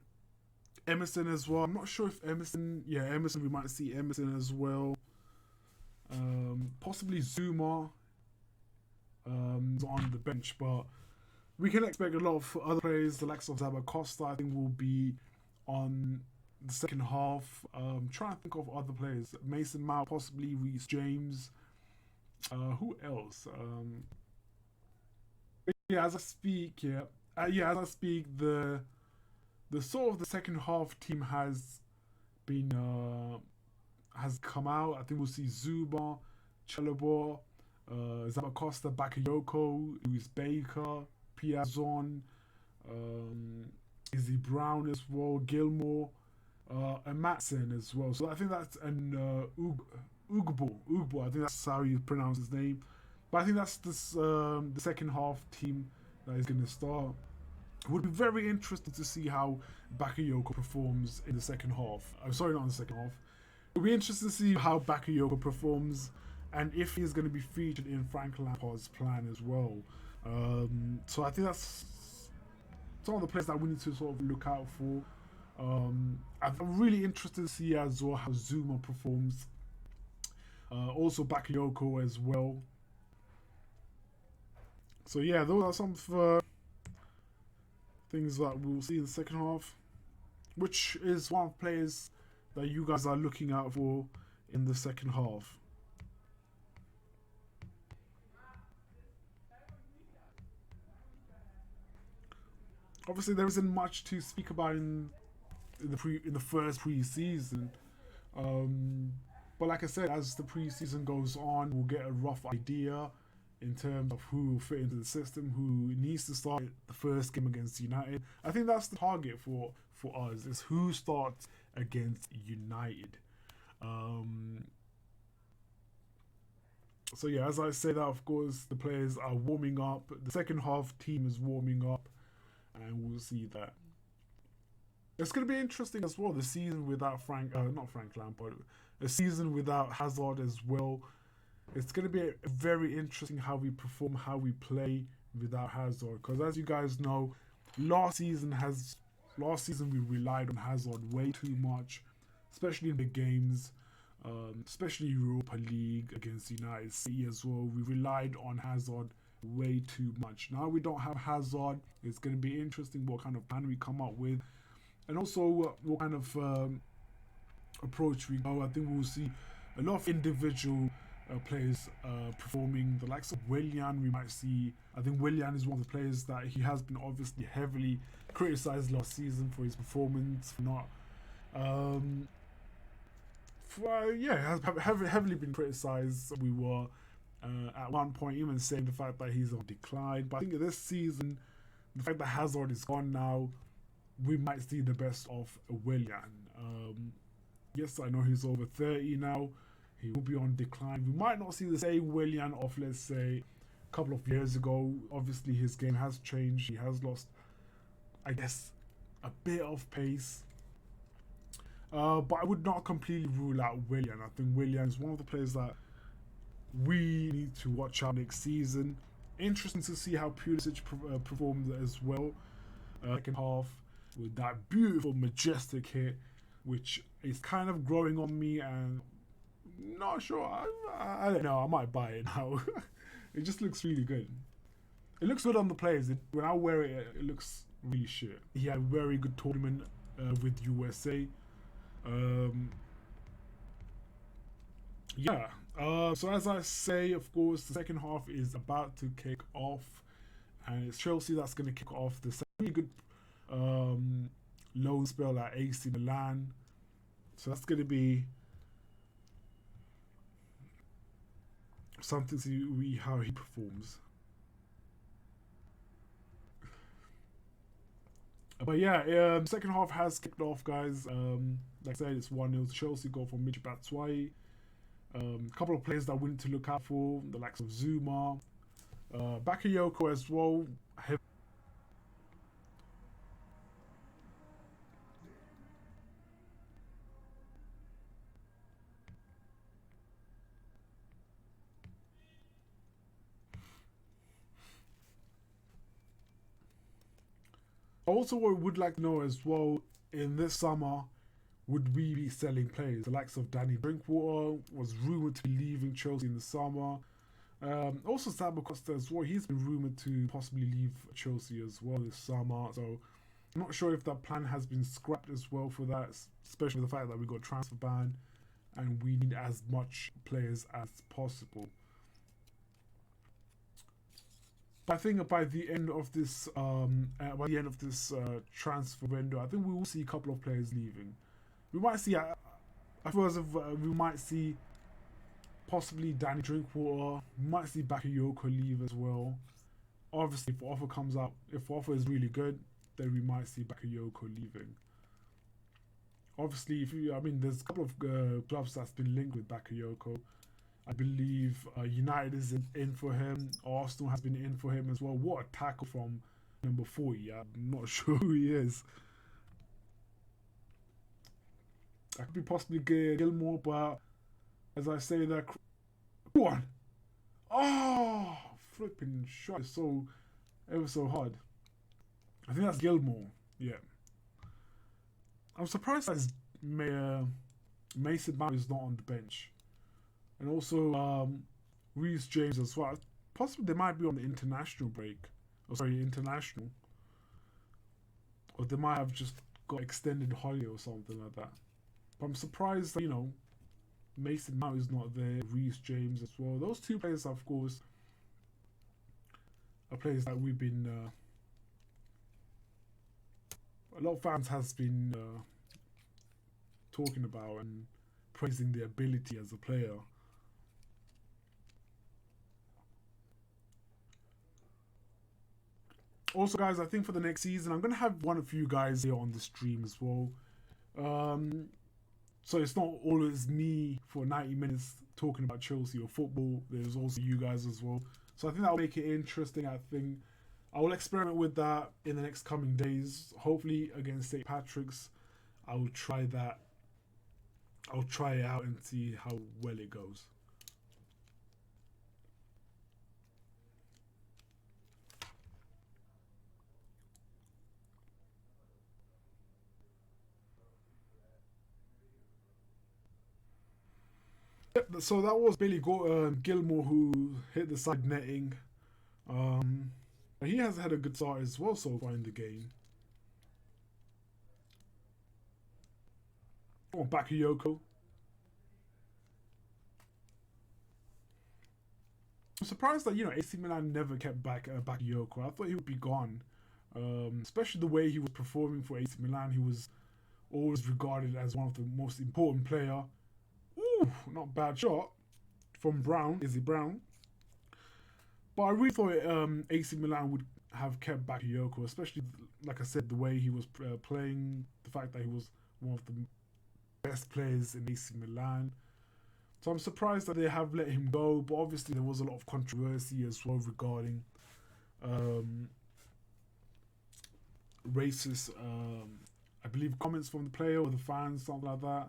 Emerson as well. I'm not sure if Emerson. Yeah, Emerson. We might see Emerson as well. Possibly Zuma on the bench, but we can expect a lot of other players. The likes of Zabacosta, I think, will be on the second half. Trying to think of other players. Mason Mount, possibly Reece James. Who else? Yeah, as I speak, as I speak, the sort of the second half team been has come out. I think we'll see Zuba, Chalobah, Zabacosta, Bakayoko, Luis Baker, Piazon, Izzy Brown as well, Gilmore, and Matson as well. So I think that's Ugbo. I think that's how you pronounce his name. But I think that's the second half team that is going to start. It would be very interesting to see how Bakayoko performs in the second half. I'm sorry, not in the second half. It would be interesting to see how Bakayoko performs and if he's going to be featured in Frank Lampard's plan as well. So I think that's some of the players that we need to sort of look out for. I'm really interested to see as well how Zuma performs. Also Bakayoko as well. So yeah, those are some things that we'll see in the second half, which is one of the players that you guys are looking out for in the second half. Obviously, there isn't much to speak about in the first pre-season, but like I said, as the pre-season goes on, we'll get a rough idea in terms of who will fit into the system, who needs to start the first game against United. I think that's the target for us, is who starts against United. So yeah, as I said, that of course the players are warming up. The second half team is warming up, and we'll see that. It's going to be interesting as well. The season without not Frank Lampard, a season without Hazard as well. It's going to be very interesting how we perform, how we play without Hazard. Because as you guys know, last season we relied on Hazard way too much, especially in the games, especially Europa League against United City as well. We relied on Hazard way too much. Now we don't have Hazard. It's going to be interesting what kind of plan we come up with, and also what kind of approach we go. I think we'll see a lot of individual players performing. The likes of Willian, we might see. I think Willian is one of the players that he has been obviously heavily criticised last season for his performance, for not. Has heavily been criticised. We were at one point even saying the fact that he's on decline. But I think this season, the fact that Hazard is gone now, we might see the best of Willian. Yes, I know he's over 30 now. He will be on decline. We might not see the same Willian of, let's say, a couple of years ago. Obviously, his game has changed. He has lost, I guess, a bit of pace. But I would not completely rule out Willian. I think Willian is one of the players that we need to watch out next season. Interesting to see how Pulisic performs as well. second half with that beautiful, majestic hit, which is kind of growing on me, and not sure. I don't know. I might buy it now. It just looks really good. It looks good on the players. When I wear it, it looks really shit. He had a very good tournament with USA. Yeah. So as I say, of course, the second half is about to kick off, and it's Chelsea that's going to kick off the really good loan spell at AC Milan. So that's going to be something to see how he performs. But yeah, second half has kicked off, guys. Like I said, it's 1-0 to Chelsea, goal from Michy Batshuayi. A couple of players that we need to look out for, the likes of Zuma, Bakayoko as well. Also, what we would like to know as well, in this summer, would we be selling players? The likes of Danny Drinkwater was rumoured to be leaving Chelsea in the summer. Also, Sabo Costa as well. He's been rumoured to possibly leave Chelsea as well this summer. So, I'm not sure if that plan has been scrapped as well for that, especially the fact that we got a transfer ban and we need as much players as possible. But I think by the end of this, transfer window, I think we will see a couple of players leaving. We might see, we might see possibly Danny Drinkwater. We might see Bakayoko leave as well. Obviously, if the offer comes out, if the offer is really good, then we might see Bakayoko leaving. Obviously, there's a couple of clubs that's been linked with Bakayoko. I believe United is in for him. Arsenal has been in for him as well. What a tackle from number 40. I'm not sure who he is. I could be possibly Gilmore, but as I say that, go on. Oh, flipping shot is so ever so hard. I think that's Gilmore. Yeah. I'm surprised that Mason Mount is not on the bench. And also Reece James as well. Possibly they might be on the international break. International. Or they might have just got extended holiday or something like that. But I'm surprised that, Mason Mount is not there. Reece James as well. Those two players, of course, are players that we've been... a lot of fans has been talking about and praising their ability as a player. Also, guys, I think for the next season, I'm going to have one of you guys here on the stream as well. So it's not always me for 90 minutes talking about Chelsea or football. There's also you guys as well. So I think that'll make it interesting. I think I will experiment with that in the next coming days. Hopefully against St. Patrick's, I will try that. I'll try it out and see how well it goes. Yep, so that was Billy Gilmore who hit the side netting. He has had a good start as well so far in the game. Oh, Bakayoko. I'm surprised that AC Milan never kept back Bakayoko. I thought he would be gone, especially the way he was performing for AC Milan. He was always regarded as one of the most important player. Ooh, not bad shot from Izzy Brown. But I really thought AC Milan would have kept Bakayoko, especially, like I said, the way he was playing, the fact that he was one of the best players in AC Milan. So I'm surprised that they have let him go, but obviously there was a lot of controversy as well regarding racist, I believe, comments from the player or the fans, something like that.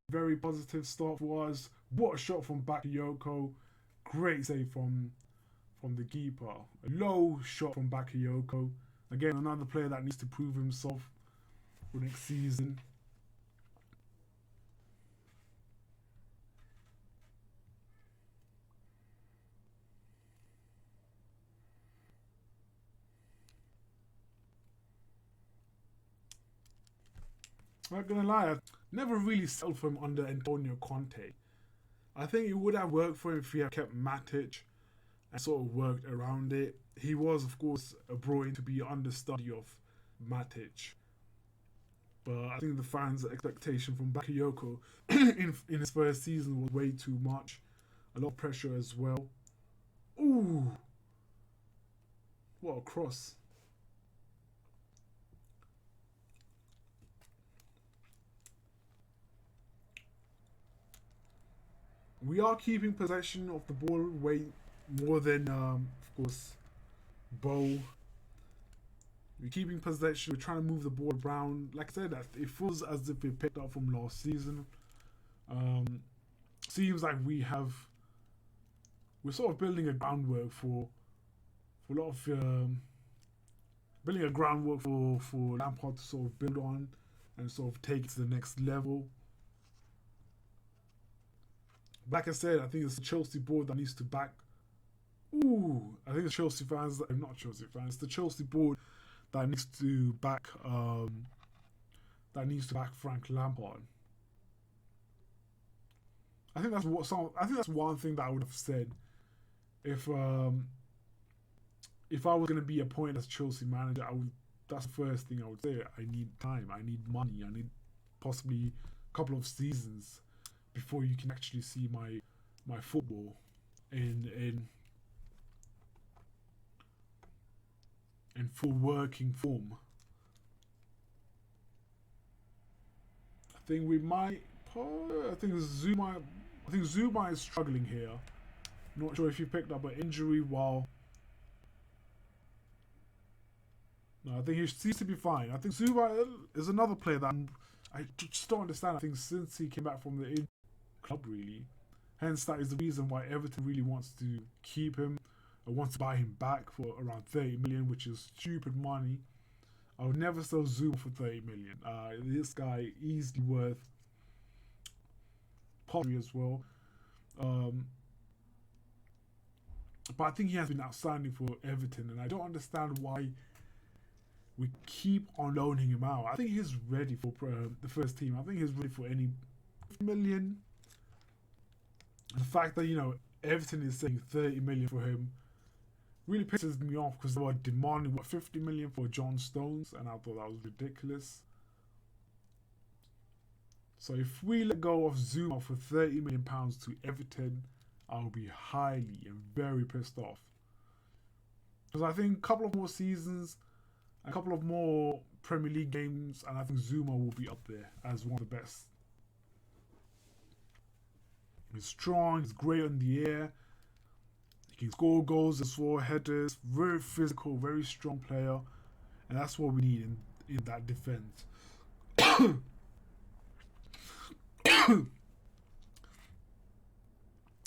Very positive start for us. What a shot from Bakayoko. Great save from the keeper. A low shot from Bakayoko. Again, another player that needs to prove himself for next season. I'm not gonna lie, I never really settled for him under Antonio Conte. I think it would have worked for him if he had kept Matic and sort of worked around it. He was, of course, brought in to be understudy of Matic. But I think the fans' expectation from Bakayoko in his first season was way too much. A lot of pressure as well. Ooh! What a cross. We are keeping possession of the ball way more than, of course, Bo. We're keeping possession. We're trying to move the ball around. Like I said, it feels as if we picked up from last season. Seems like we're sort of building a groundwork for a lot of building a groundwork for Lampard to sort of build on and sort of take it to the next level. Like I said, I think it's the Chelsea board that needs to back. Ooh, I think the Chelsea fans, not Chelsea fans, the Chelsea board that needs to back Frank Lampard. I think that's one thing that I would have said if I was going to be appointed as Chelsea manager. That's the first thing I would say. I need time. I need money. I need possibly a couple of seasons before you can actually see my football in full working form. I think we might. I think Zuma is struggling here. Not sure if he picked up an injury while. No, I think he seems to be fine. I think Zuma is another player that I just don't understand. I think since he came back from the club, really. Hence, that is the reason why Everton really wants to keep him or wants to buy him back for around 30 million, which is stupid money. I would never sell Zuma for 30 million. This guy easily worth possibly as well. But I think he has been outstanding for Everton, and I don't understand why we keep on loaning him out. I think he's ready for the first team. I think he's ready for any million. The fact that Everton is saying 30 million for him really pisses me off because they were demanding 50 million for John Stones, and I thought that was ridiculous. So if we let go of Zuma for £30 million to Everton, I'll be highly and very pissed off. Because I think a couple of more seasons, a couple of more Premier League games, and I think Zuma will be up there as one of the best. He's strong, he's great on the air, he can score goals as well, headers, very physical, very strong player, and that's what we need in that defense.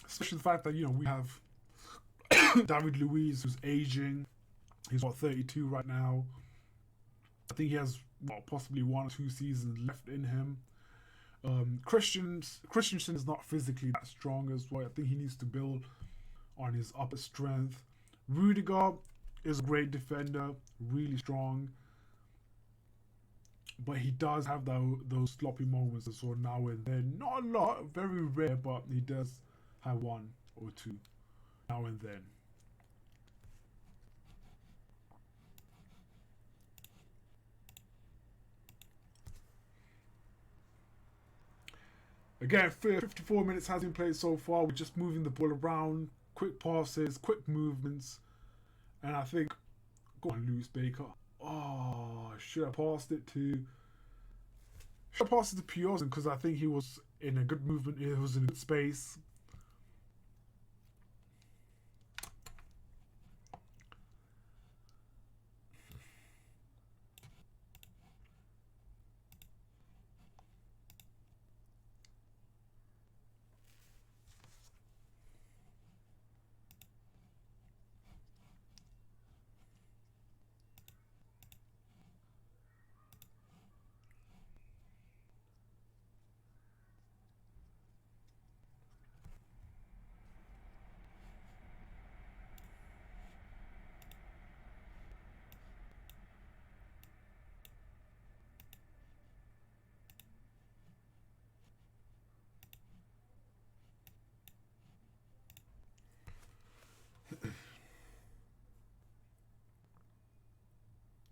Especially the fact that we have David Luiz, who's aging. He's 32 right now. I think he has possibly 1 or 2 seasons left in him. Christensen is not physically that strong as well. I think he needs to build on his upper strength. Rudiger is a great defender, really strong, but he does have those sloppy moments as well now and then. Not a lot, very rare, but he does have 1 or 2 now and then. Again, 54 minutes has been played so far. We're just moving the ball around, quick passes, quick movements, and I think, go on, Lewis Baker. Oh, should have passed it to Piozin because I think he was in a good movement. He was in a good space.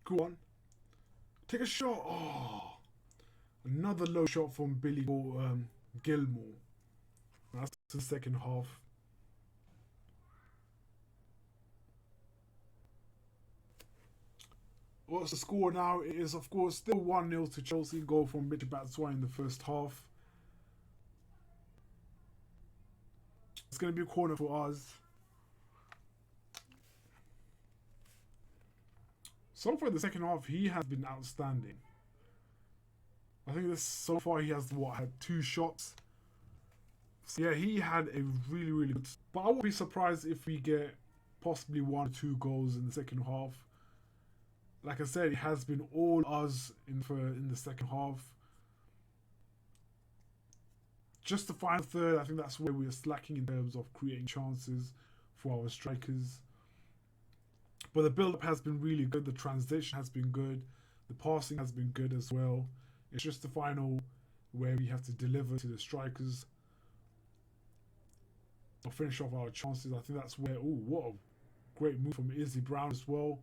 Go on. Take a shot. Oh, another low shot from Billy Gilmore. That's the second half. What's the score now? It is, of course, still 1-0 to Chelsea. Goal from Michy Batshuayi in the first half. It's going to be a corner for us. So far in the second half, he has been outstanding. I think this so far he has had 2 shots. So yeah, he had a really, really good. But I won't be surprised if we get possibly 1 or 2 goals in the second half. Like I said, it has been all us in the second half. Just the final third, I think that's where we're slacking in terms of creating chances for our strikers. But the build-up has been really good. The transition has been good. The passing has been good as well. It's just the final where we have to deliver to the strikers or finish off our chances. I think that's where, what a great move from Izzy Brown as well.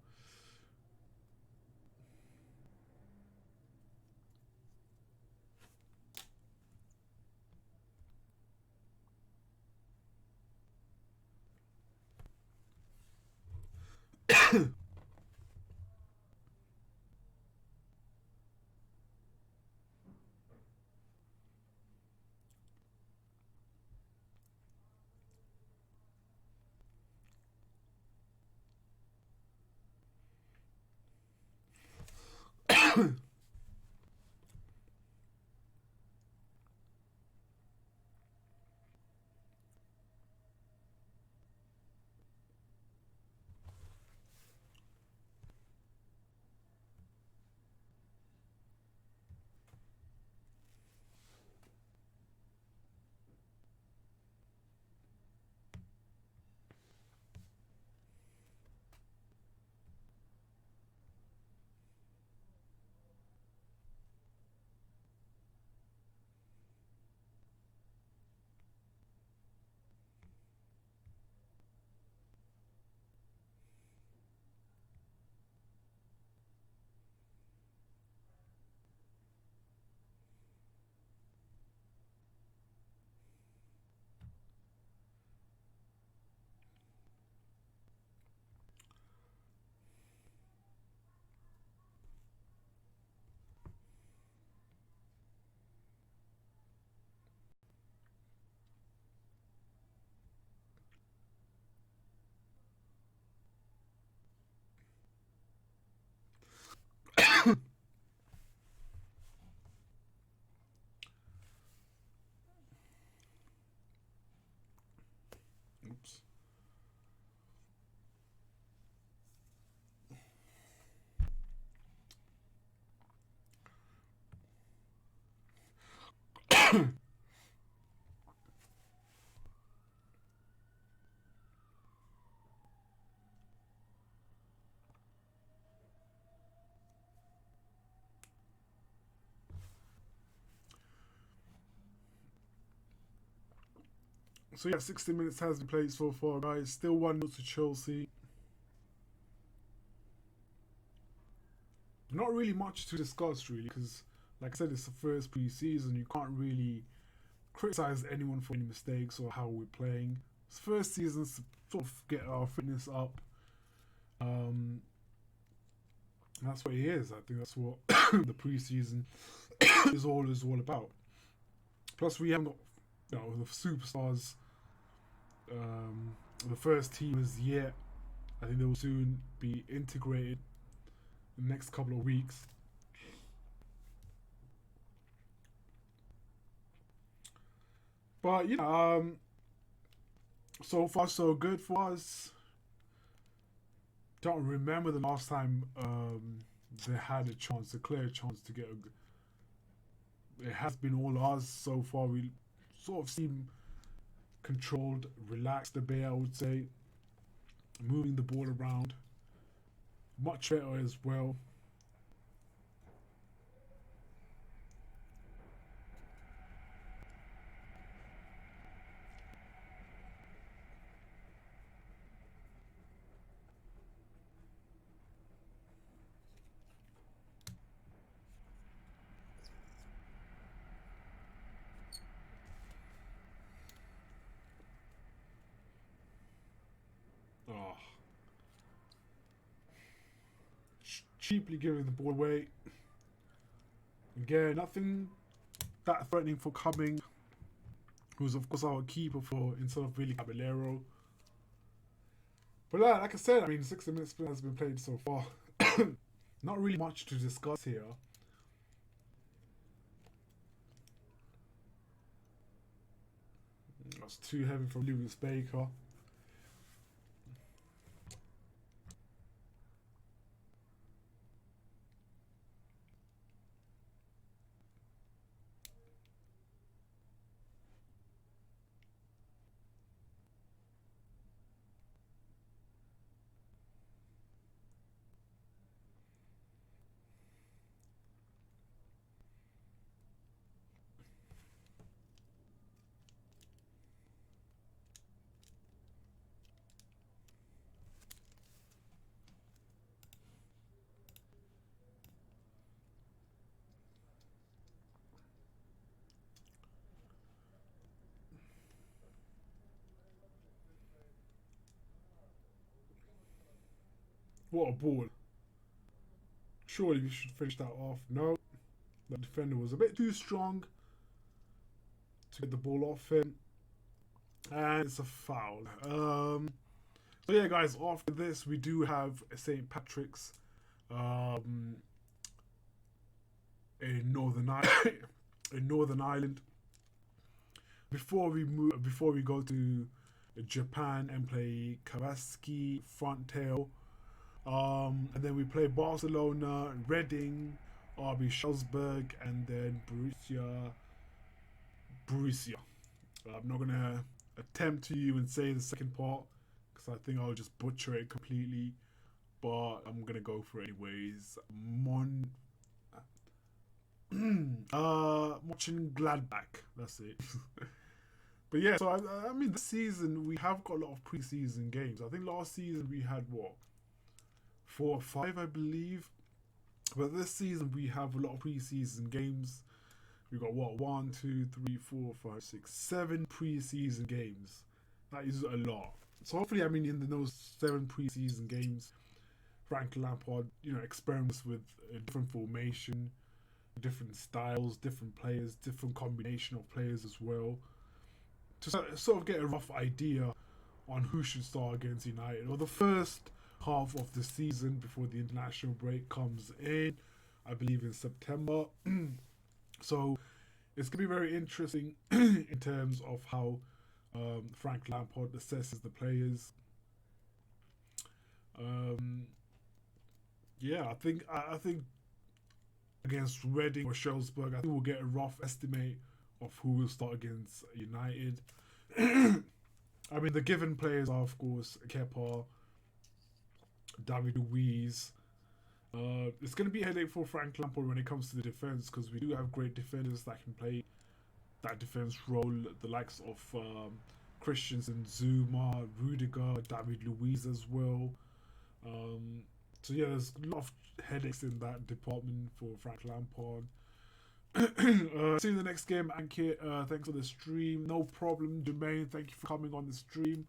Oops. So yeah, 60 minutes has been played so far, guys. Still 1-0 to Chelsea. Not really much to discuss, really, because, like I said, it's the first pre-season. You can't really criticize anyone for any mistakes or how we're playing. It's the first season to sort of get our fitness up. That's what it is. I think that's what the pre-season is all about. Plus, we haven't got the superstars, the first teamers yet. I think they will soon be integrated in the next couple of weeks. But so far so good for us. Don't remember the last time they had a chance, a clear chance to get a. It has been all ours so far. We sort of seem controlled, relaxed a bit, I would say. Moving the ball around much better as well. cheaply giving the ball away. Again, nothing that threatening for Cumming, who's of course our keeper for instead of Billy Caballero. But like I said, I mean, 60 minutes has been played so far. Not really much to discuss here. That's too heavy from Lewis Baker. What a ball. Surely we should finish that off. No. The defender was a bit too strong to get the ball off him. And it's a foul. So yeah, guys, after this, we do have St. Patrick's in Northern Ireland. In Northern Ireland. Before we go to Japan and play Kawasaki, Front Tail. And then we play Barcelona, Reading, RB Salzburg, and then Borussia. I'm not gonna attempt to even say the second part because I think I'll just butcher it completely. But I'm gonna go for it anyways. Gladbach. That's it. But yeah, so I mean, this season we have got a lot of pre-season games. I think last season we had what, 4 or 5, I believe. But this season we have a lot of pre-season games. We got what, 1, 2, 3, 4, 5, 6, 7 pre-season games. That is a lot. So hopefully, I mean, in those 7 pre-season games, Frank Lampard, experiments with a different formation, different styles, different players, different combination of players as well, to sort of get a rough idea on who should start against United, or the first half of the season before the international break comes in, I believe in September. So it's going to be very interesting in terms of how Frank Lampard assesses the players. Yeah, I think against Reading or Salzburg, I think we'll get a rough estimate of who will start against United. I mean, the given players are, of course, Kepa, David Luiz. It's going to be a headache for Frank Lampard when it comes to the defence, because we do have great defenders that can play that defence role, the likes of Christensen, Zuma, Rudiger, David Luiz as well. So yeah, there's a lot of headaches in that department for Frank Lampard. See you in the next game, Ankit. Thanks for the stream. No problem, Jermaine. Thank you for coming on the stream.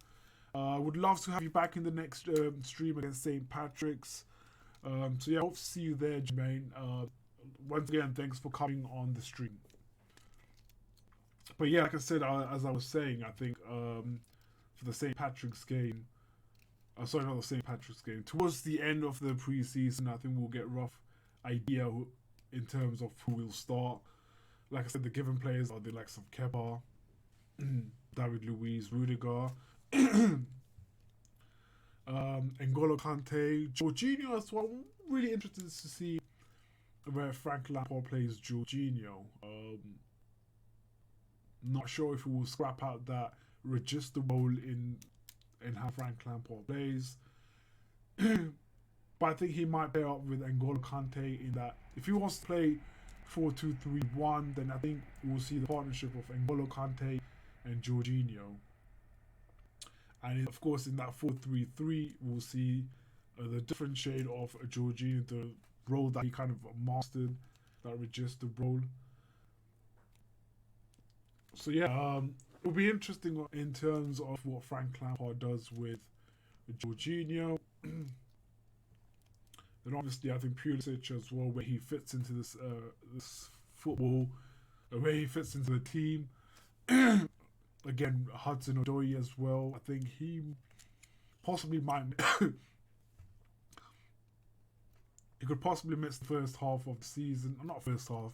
I would love to have you back in the next stream against St. Patrick's. So yeah, hope to see you there, Jermaine. Once again, thanks for coming on the stream. But yeah, like I said, as I was saying, I think for the St. Patrick's game, sorry, not the St. Patrick's game, towards the end of the pre-season, I think we'll get a rough idea in terms of who will start. Like I said, the given players are the likes of Kepa, David Luiz, Rudiger, N'Golo Kante, Jorginho as well. I'm really interested to see where Frank Lampard plays Jorginho. Not sure if he will scrap out that register role in how Frank Lampard plays. But I think he might pair up with N'Golo Kante in that if he wants to play 4-2-3-1, then I think we'll see the partnership of N'Golo Kante and Jorginho. And of course, in that 4-3-3, we'll see the different shade of Jorginho, the role that he kind of mastered, that register role. So yeah, it'll be interesting in terms of what Frank Lampard does with Jorginho. Then obviously I think Pulisic as well, where he fits into this football, where he fits into the team. Again, Hudson Odoi as well. I think he possibly might. He could possibly miss the first half of the season. Not first half,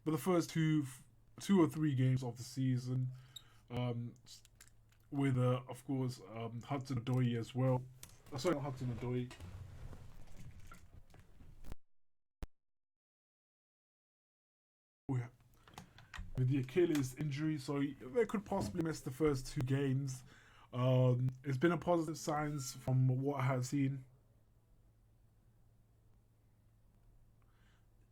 but the first two or three games of the season. Um, with of course Hudson Odoi as well. Sorry, not Hudson Odoi. With the Achilles injury, so they could possibly miss the first two games. It's been a positive signs from what I have seen.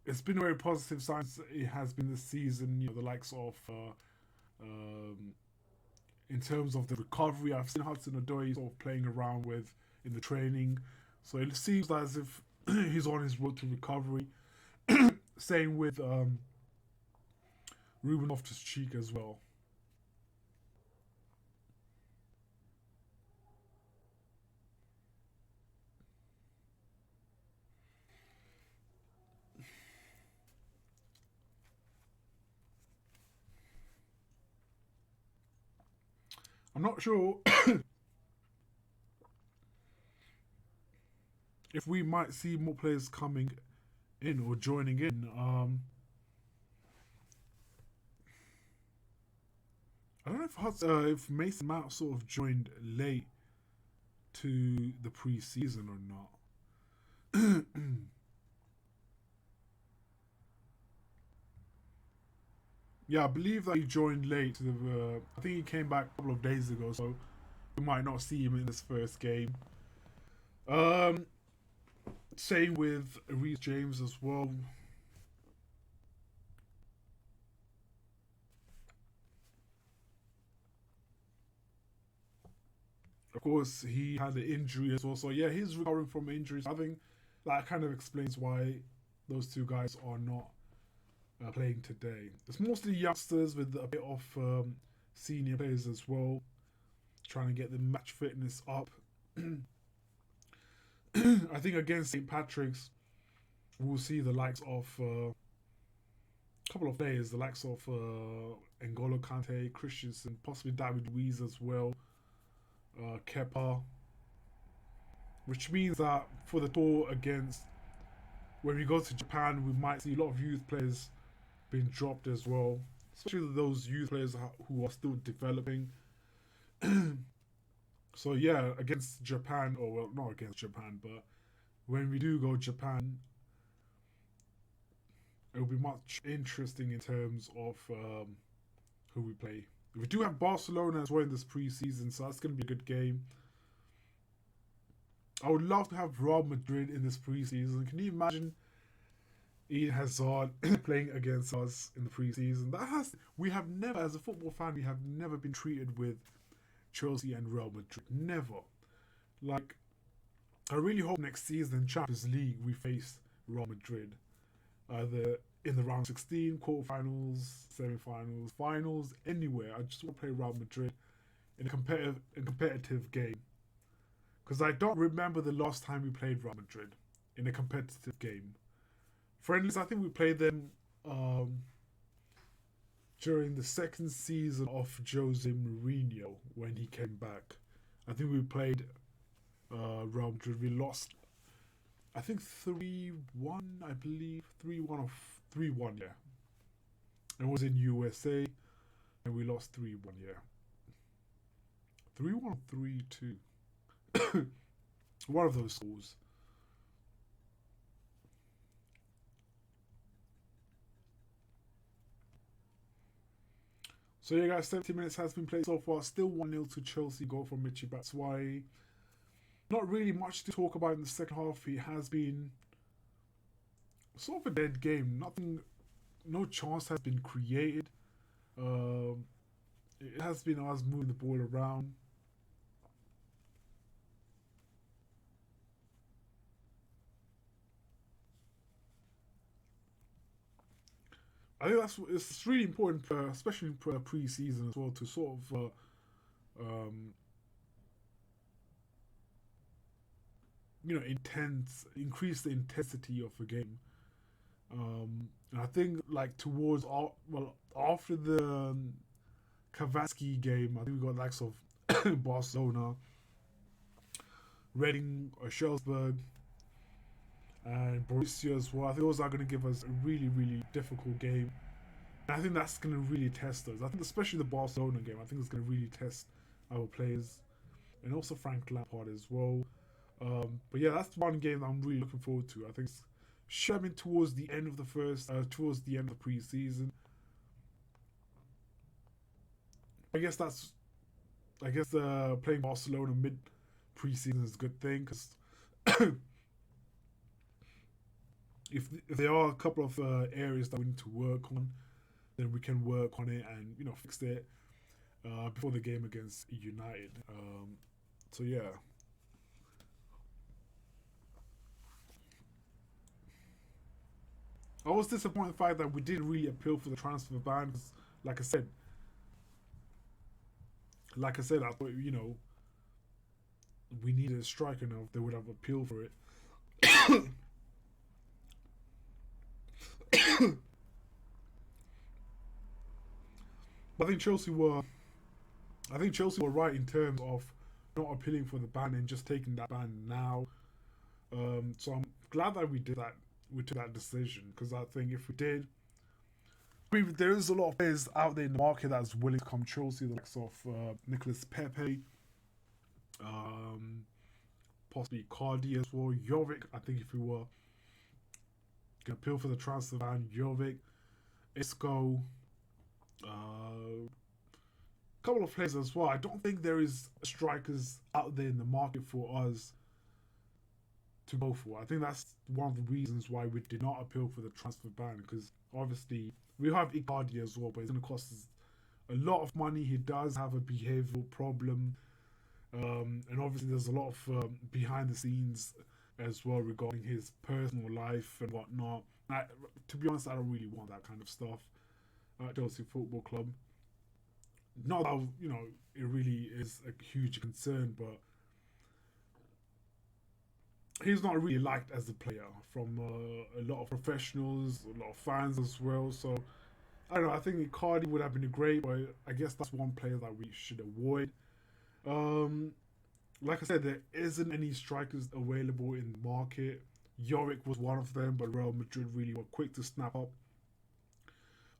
It's been a very positive signs. It has been this season. You know, the likes of um, in terms of the recovery, I've seen Hudson Odoi sort of playing around with in the training, so it seems as if he's on his road to recovery. Same with Ruben Loftus-Cheek as well. I'm not sure if we might see more players coming in or joining in. I don't know if Mason Mount sort of joined late to the preseason or not. Yeah, I believe that he joined late to the. I think he came back a couple of days ago, so we might not see him in this first game. Um, Same with Reece James as well. Of course, he had an injury as well. So yeah, he's recovering from injuries. I think that kind of explains why those two guys are not playing today. It's mostly youngsters with a bit of senior players as well, trying to get the match fitness up. I think against St. Patrick's, we'll see the likes of a couple of players, the likes of N'Golo Kante, Christensen, possibly David Luiz as well, Kepa, which means that for the tour against when we go to Japan, we might see a lot of youth players being dropped as well, especially those youth players who are still developing. So yeah, against Japan, or well, not against Japan, but when we do go Japan, it will be much interesting in terms of who we play. We do have Barcelona as well in this preseason, so that's going to be a good game. I would love to have Real Madrid in this preseason. Can you imagine Eden Hazard playing against us in the preseason? That has we have never, as a football fan, we have never been treated with Chelsea and Real Madrid. Never. Like, I really hope next season in Champions League we face Real Madrid, either in the round 16, quarterfinals, semi-finals, finals, anywhere. I just want to play Real Madrid in a competitive game, because I don't remember the last time we played Real Madrid in a competitive game. Friendlies, I think we played them during the second season of Jose Mourinho when he came back. I think we played Real Madrid. We lost, I think 3-1, I believe. 3-1 or 3-1, yeah. It was in USA and we lost 3-1, yeah. 3-1 or 3-2. One of those scores. So yeah, guys, 70 minutes has been played so far. Still 1-0 to Chelsea. Goal from Michy Batshuayi. Not really much to talk about in the second half. It has been sort of a dead game. Nothing, no chance has been created. Um, it has been us moving the ball around. I think it's really important, especially in pre-season as well, to sort of um, increase the intensity of the game. And I think like towards all well after the Kavatsky game, I think we got likes of Barcelona, Reading, or Shelzberg, and Borussia as well. I think those are going to give us a really, really difficult game. And I think that's going to really test us. I think especially the Barcelona game, I think it's going to really test our players. And also Frank Lampard as well. But yeah, that's one game that I'm really looking forward to. I think it's shoving towards the end of towards the end of the pre-season. I guess playing Barcelona mid pre-season is a good thing because if there are a couple of areas that we need to work on, then we can work on it and fix it before the game against United. So yeah. I was disappointed in the fact that we didn't really appeal for the transfer ban because, like I said, I thought we needed a striker now. If they would have appealed for it. But I think Chelsea were right in terms of not appealing for the ban and just taking that ban now. So I'm glad that we did that. We took that decision because I think if we did, there is a lot of players out there in the market that's willing to come Chelsea, the likes of Nicolas Pepe, possibly Cardi as well, Jovic. I think if we were going to appeal for the transfer ban, Jovic, Isco, a couple of players as well. I don't think there is strikers out there in the market for us to go for. I think that's one of the reasons why we did not appeal for the transfer ban, because obviously we have Icardi as well, but it's going to cost us a lot of money. He does have a behavioural problem, and obviously there's a lot of behind the scenes as well regarding his personal life and whatnot. To be honest, I don't really want that kind of stuff at Chelsea Football Club. Not that it really is a huge concern, but he's not really liked as a player from a lot of professionals, a lot of fans as well. So I don't know. I think Icardi would have been great, but I guess that's one player that we should avoid. Like I said, there isn't any strikers available in the market. Yorick was one of them, but Real Madrid really were quick to snap up.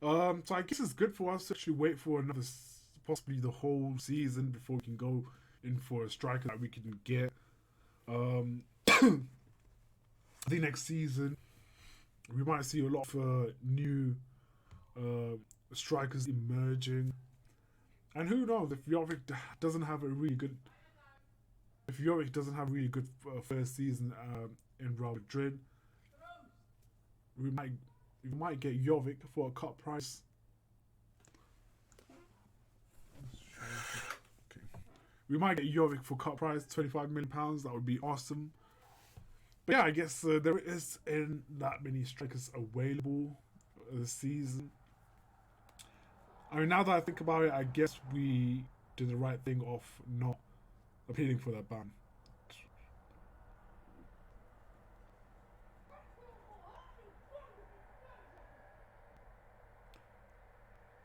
So I guess it's good for us to actually wait for another, possibly the whole season before we can go in for a striker that we can get. I think next season we might see a lot of new strikers emerging, and who knows if Jovic doesn't have a really good first season in Real Madrid, we might get Jovic for a cut price. Okay. We might get Jovic for cut price, £25 million. That would be awesome. But yeah, I guess there isn't that many strikers available this season. I mean, now that I think about it, I guess we did the right thing of not appealing for that ban.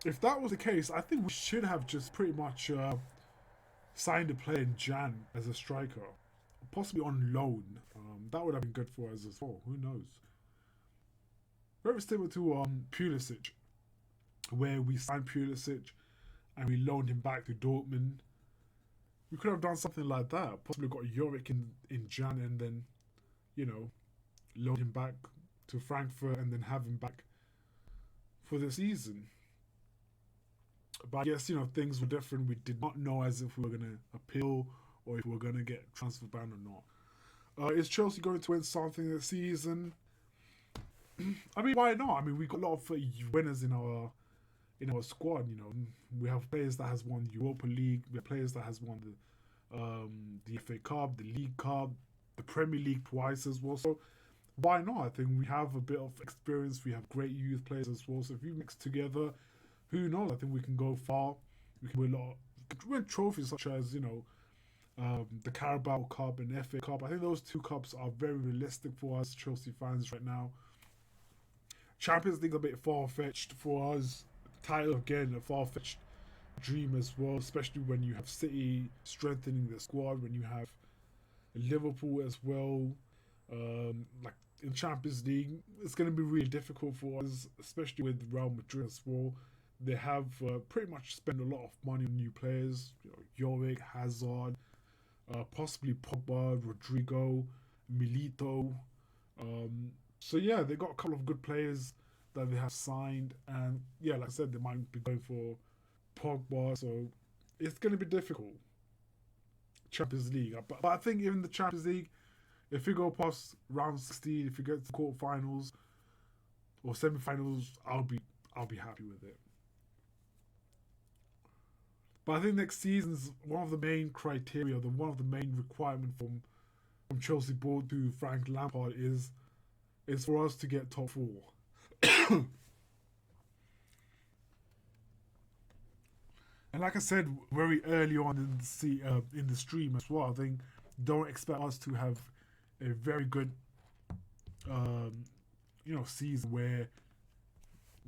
If that was the case, I think we should have just pretty much signed a player in Jan as a striker, possibly on loan. That would have been good for us as well. Who knows? Very similar to Pulisic, where we signed Pulisic and we loaned him back to Dortmund. We could have done something like that. Possibly got Yorick in Jan and then, loan him back to Frankfurt and then have him back for the season. But I guess, things were different. We did not know as if we were going to appeal or if we were going to get transfer ban or not. Is Chelsea going to win something this season? I mean, why not? I mean, we got a lot of winners in our squad. We have players that has won the Europa League. We have players that has won the FA Cup, the League Cup, the Premier League twice as well. So why not? I think we have a bit of experience. We have great youth players as well. So if we mix together, who knows? I think we can go far. We can win trophies such as the Carabao Cup and FA Cup. I think those two cups are very realistic for us Chelsea fans right now. Champions League a bit far fetched for us. Title again a far fetched dream as well, especially when you have City strengthening the squad, when you have Liverpool as well. Like in Champions League, it's going to be really difficult for us, especially with Real Madrid as well. They have pretty much spent a lot of money on new players, Yorick, Hazard, possibly Pogba, Rodrigo, Milito. So yeah, they got a couple of good players that they have signed, and yeah, like I said, they might be going for Pogba. So it's going to be difficult. Champions League, but I think even the Champions League, if you go past round 16, if you get to quarterfinals or semi-finals, I'll be happy with it. But I think next season's one of the main criteria, one of the main requirements from Chelsea board to Frank Lampard is for us to get top four. And like I said very early on in the stream as well, I think don't expect us to have a very good season where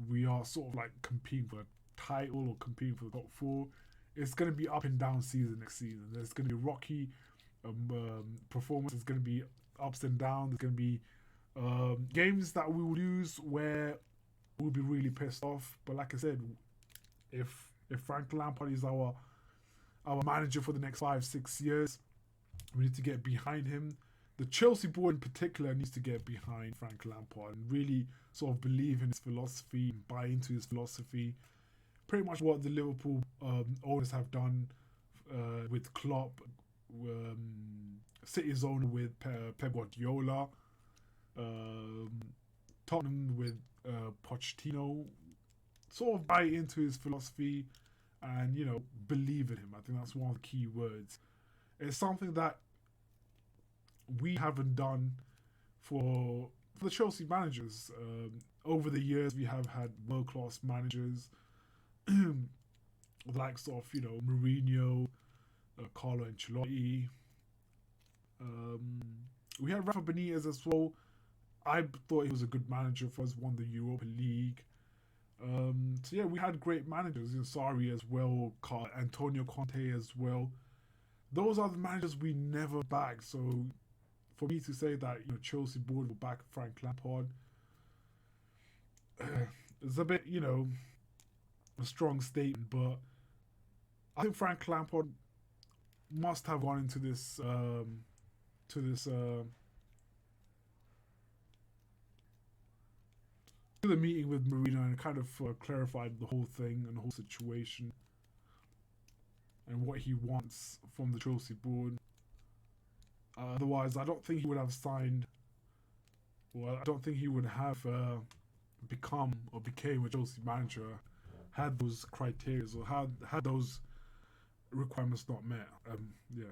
we are sort of like competing for a title or competing for the top four. It's going to be up and down season next season. There's going to be rocky performance. There's going to be ups and downs. There's going to be games that we will lose where we'll be really pissed off. But like I said, if Frank Lampard is our manager for the next 5-6 years, we need to get behind him. The Chelsea board in particular needs to get behind Frank Lampard and really sort of believe in his philosophy, buy into his philosophy. Pretty much what the Liverpool owners have done with Klopp, City's owner with Pep Guardiola, Tottenham with Pochettino. Sort of buy into his philosophy and believe in him. I think that's one of the key words. It's something that we haven't done for the Chelsea managers. Over the years, we have had world-class managers, the likes of Mourinho, Carlo Ancelotti. We had Rafa Benitez as well. I thought he was a good manager for us. Won the Europa League. So yeah, we had great managers. Sarri as well, Antonio Conte as well. Those are the managers we never bagged. So for me to say that Chelsea board will back Frank Lampard, it's a bit a strong statement. But I think Frank Lampard must have gone into this to the meeting with Mourinho and kind of clarified the whole thing and the whole situation and what he wants from the Chelsea board. Otherwise, I don't think he would have signed. Well, I don't think he would have become or became a Chelsea manager had those criteria or had those requirements not met. Yeah.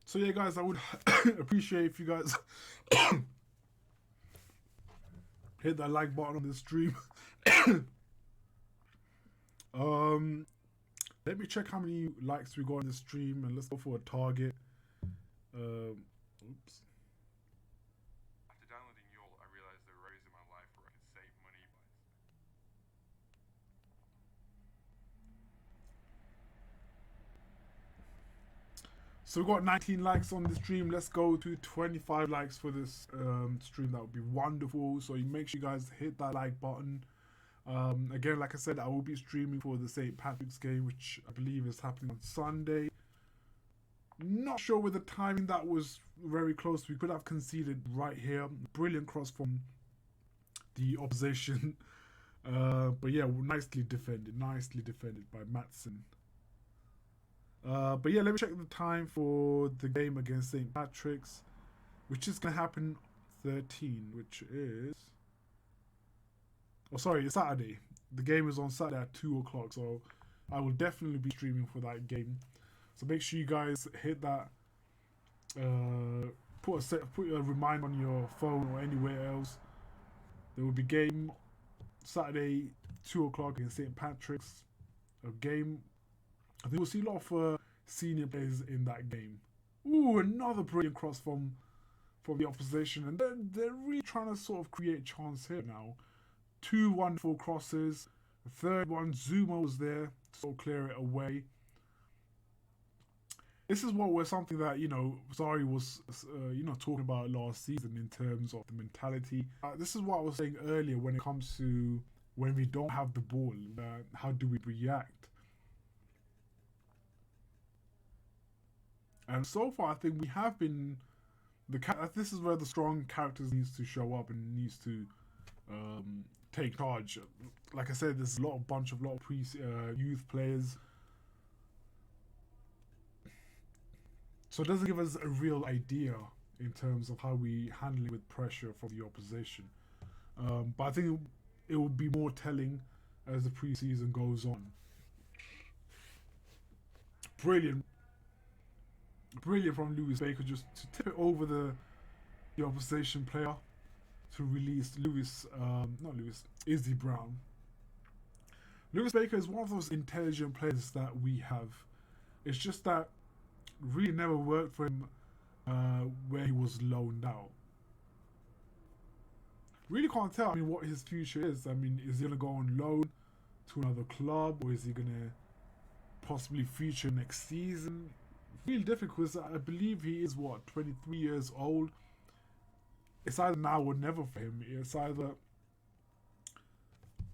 So yeah, guys, I would appreciate if you guys hit that like button on this stream. um, Let me check how many likes we got on the stream, and let's go for a target. Oops. After downloading Yule, I realized there were ways in my life where I could save money by. So we got 19 likes on the stream. Let's go to 25 likes for this stream. That would be wonderful. So you make sure you guys hit that like button. Again, like I said, I will be streaming for the St. Patrick's game, which I believe is happening on Sunday. Not sure with the timing, that was very close. We could have conceded right here. Brilliant cross from the opposition. But yeah, nicely defended by Maatsen. But yeah, let me check the time for the game against St. Patrick's, which is going to happen 13, which is... Oh, sorry, it's Saturday. The game is on Saturday at 2 o'clock, so I will definitely be streaming for that game. So make sure you guys hit that. Put a reminder on your phone or anywhere else. There will be game Saturday 2 o'clock in St. Patrick's. A game. I think we'll see a lot of senior players in that game. Ooh, another brilliant cross from the opposition, and they're really trying to sort of create chance here now. 2 wonderful crosses. The third one, Zuma was there to sort of clear it away. This is what was something that, Zari was, talking about last season in terms of the mentality. This is what I was saying earlier when it comes to when we don't have the ball. How do we react? And so far, I think we have been... This is where the strong characters needs to show up and needs to take charge. Like I said, there's a bunch of youth players. So it doesn't give us a real idea in terms of how we handle it with pressure from the opposition. But I think it will be more telling as the preseason goes on. Brilliant from Lewis Baker, just to tip it over the opposition player to release Izzy Brown. Lewis Baker is one of those intelligent players that we have. It's just that really never worked for him where he was loaned out. Really can't tell, what his future is. Is he going to go on loan to another club, or is he going to possibly feature next season? Really difficult, because I believe he is, 23 years old. It's either now or never for him. It's either...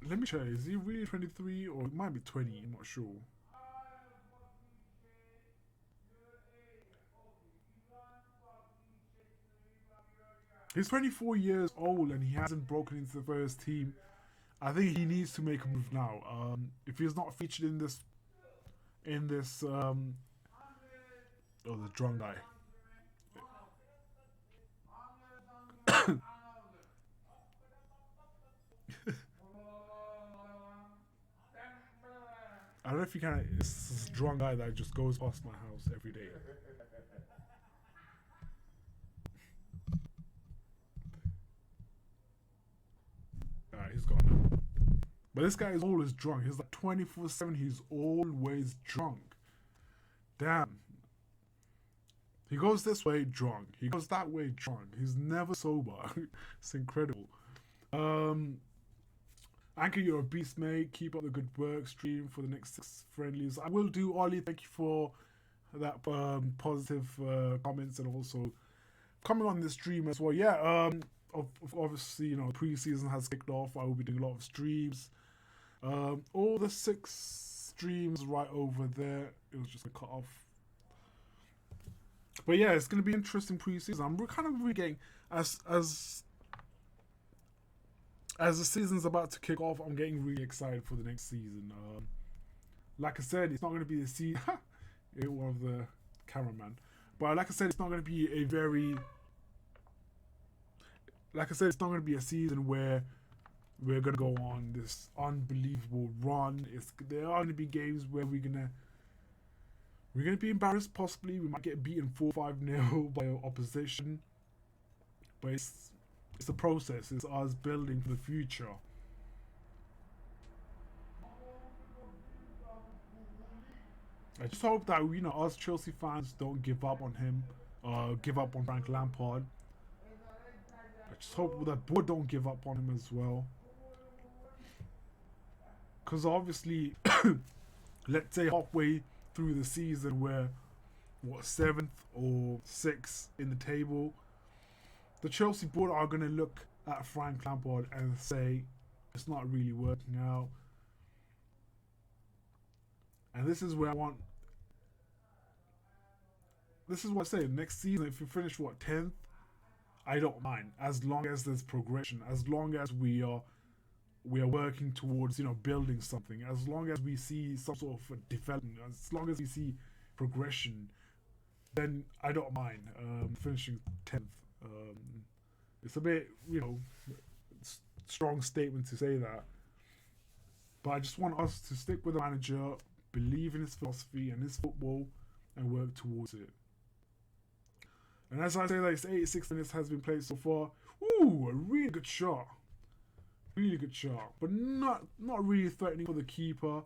Let me check, is he really 23, or it might be 20, I'm not sure. He's 24 years old and he hasn't broken into the first team. I think he needs to make a move now. If he's not featured in this, the drunk guy. I don't know if you can. It's this drunk guy that just goes past my house every day. Alright, he's gone now. But this guy is always drunk. He's like 24/7. He's always drunk. Damn. He goes this way drunk. He goes that way drunk. He's never sober. It's incredible. Anchor, you're a beast, mate. Keep up the good work. Stream for the next 6 friendlies. I will do, Ollie. Thank you for that positive comments, and also coming on the stream as well. Yeah, obviously, pre-season has kicked off. I will be doing a lot of streams. All the 6 streams right over there. It was just a cut off. But yeah, it's going to be interesting pre-season. I'm kind of really getting, as the season's about to kick off, I'm getting really excited for the next season. Like I said, it's not going to be the season. One of the cameraman. But like I said, it's not going to be a very... Like I said, it's not going to be a season where we're going to go on this unbelievable run. There are going to be games where we're going to be embarrassed, possibly. We might get beaten 4-5-0 by our opposition. But it's a process. It's us building for the future. I just hope that, us Chelsea fans don't give up on him. Give up on Frank Lampard. I just hope that board don't give up on him as well. Because obviously, let's say halfway through the season where what, 7th or 6th in the table. The Chelsea board are going to look at Frank Lampard and say it's not really working out. And this is where I want. This is what I say. Next season, if you finish 10th, I don't mind, as long as there's progression, as long as we are working towards building something, as long as we see some sort of development, as long as we see progression, then I don't mind finishing 10th. It's a bit strong statement to say that, but I just want us to stick with the manager, believe in his philosophy and his football, and work towards it. And as I say, like, 86 minutes has been played so far. Ooh, a really good shot. Really good shot. But not really threatening for the keeper.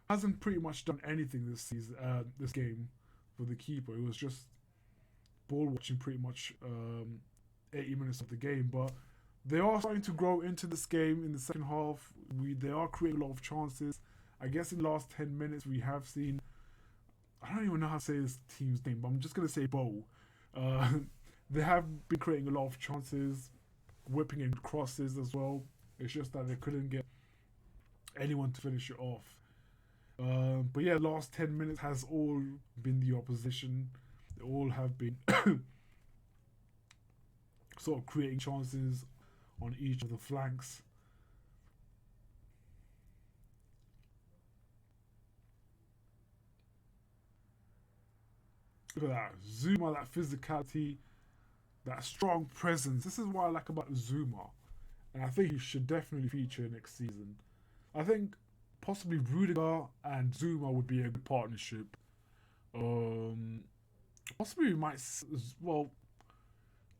Hasn't pretty much done anything this season, this game for the keeper. It was just ball watching pretty much 80 minutes of the game. But they are starting to grow into this game in the second half. They are creating a lot of chances. I guess in the last 10 minutes we have seen, I don't even know how to say this team's name, but I'm just going to say Bo. They have been creating a lot of chances, whipping in crosses as well. It's just that they couldn't get anyone to finish it off. But yeah, last 10 minutes has all been the opposition. They all have been sort of creating chances on each of the flanks. Look at that. Zuma, that physicality, that strong presence. This is what I like about Zuma. And I think he should definitely feature next season. I think possibly Rudiger and Zuma would be a good partnership. Possibly we might... Well,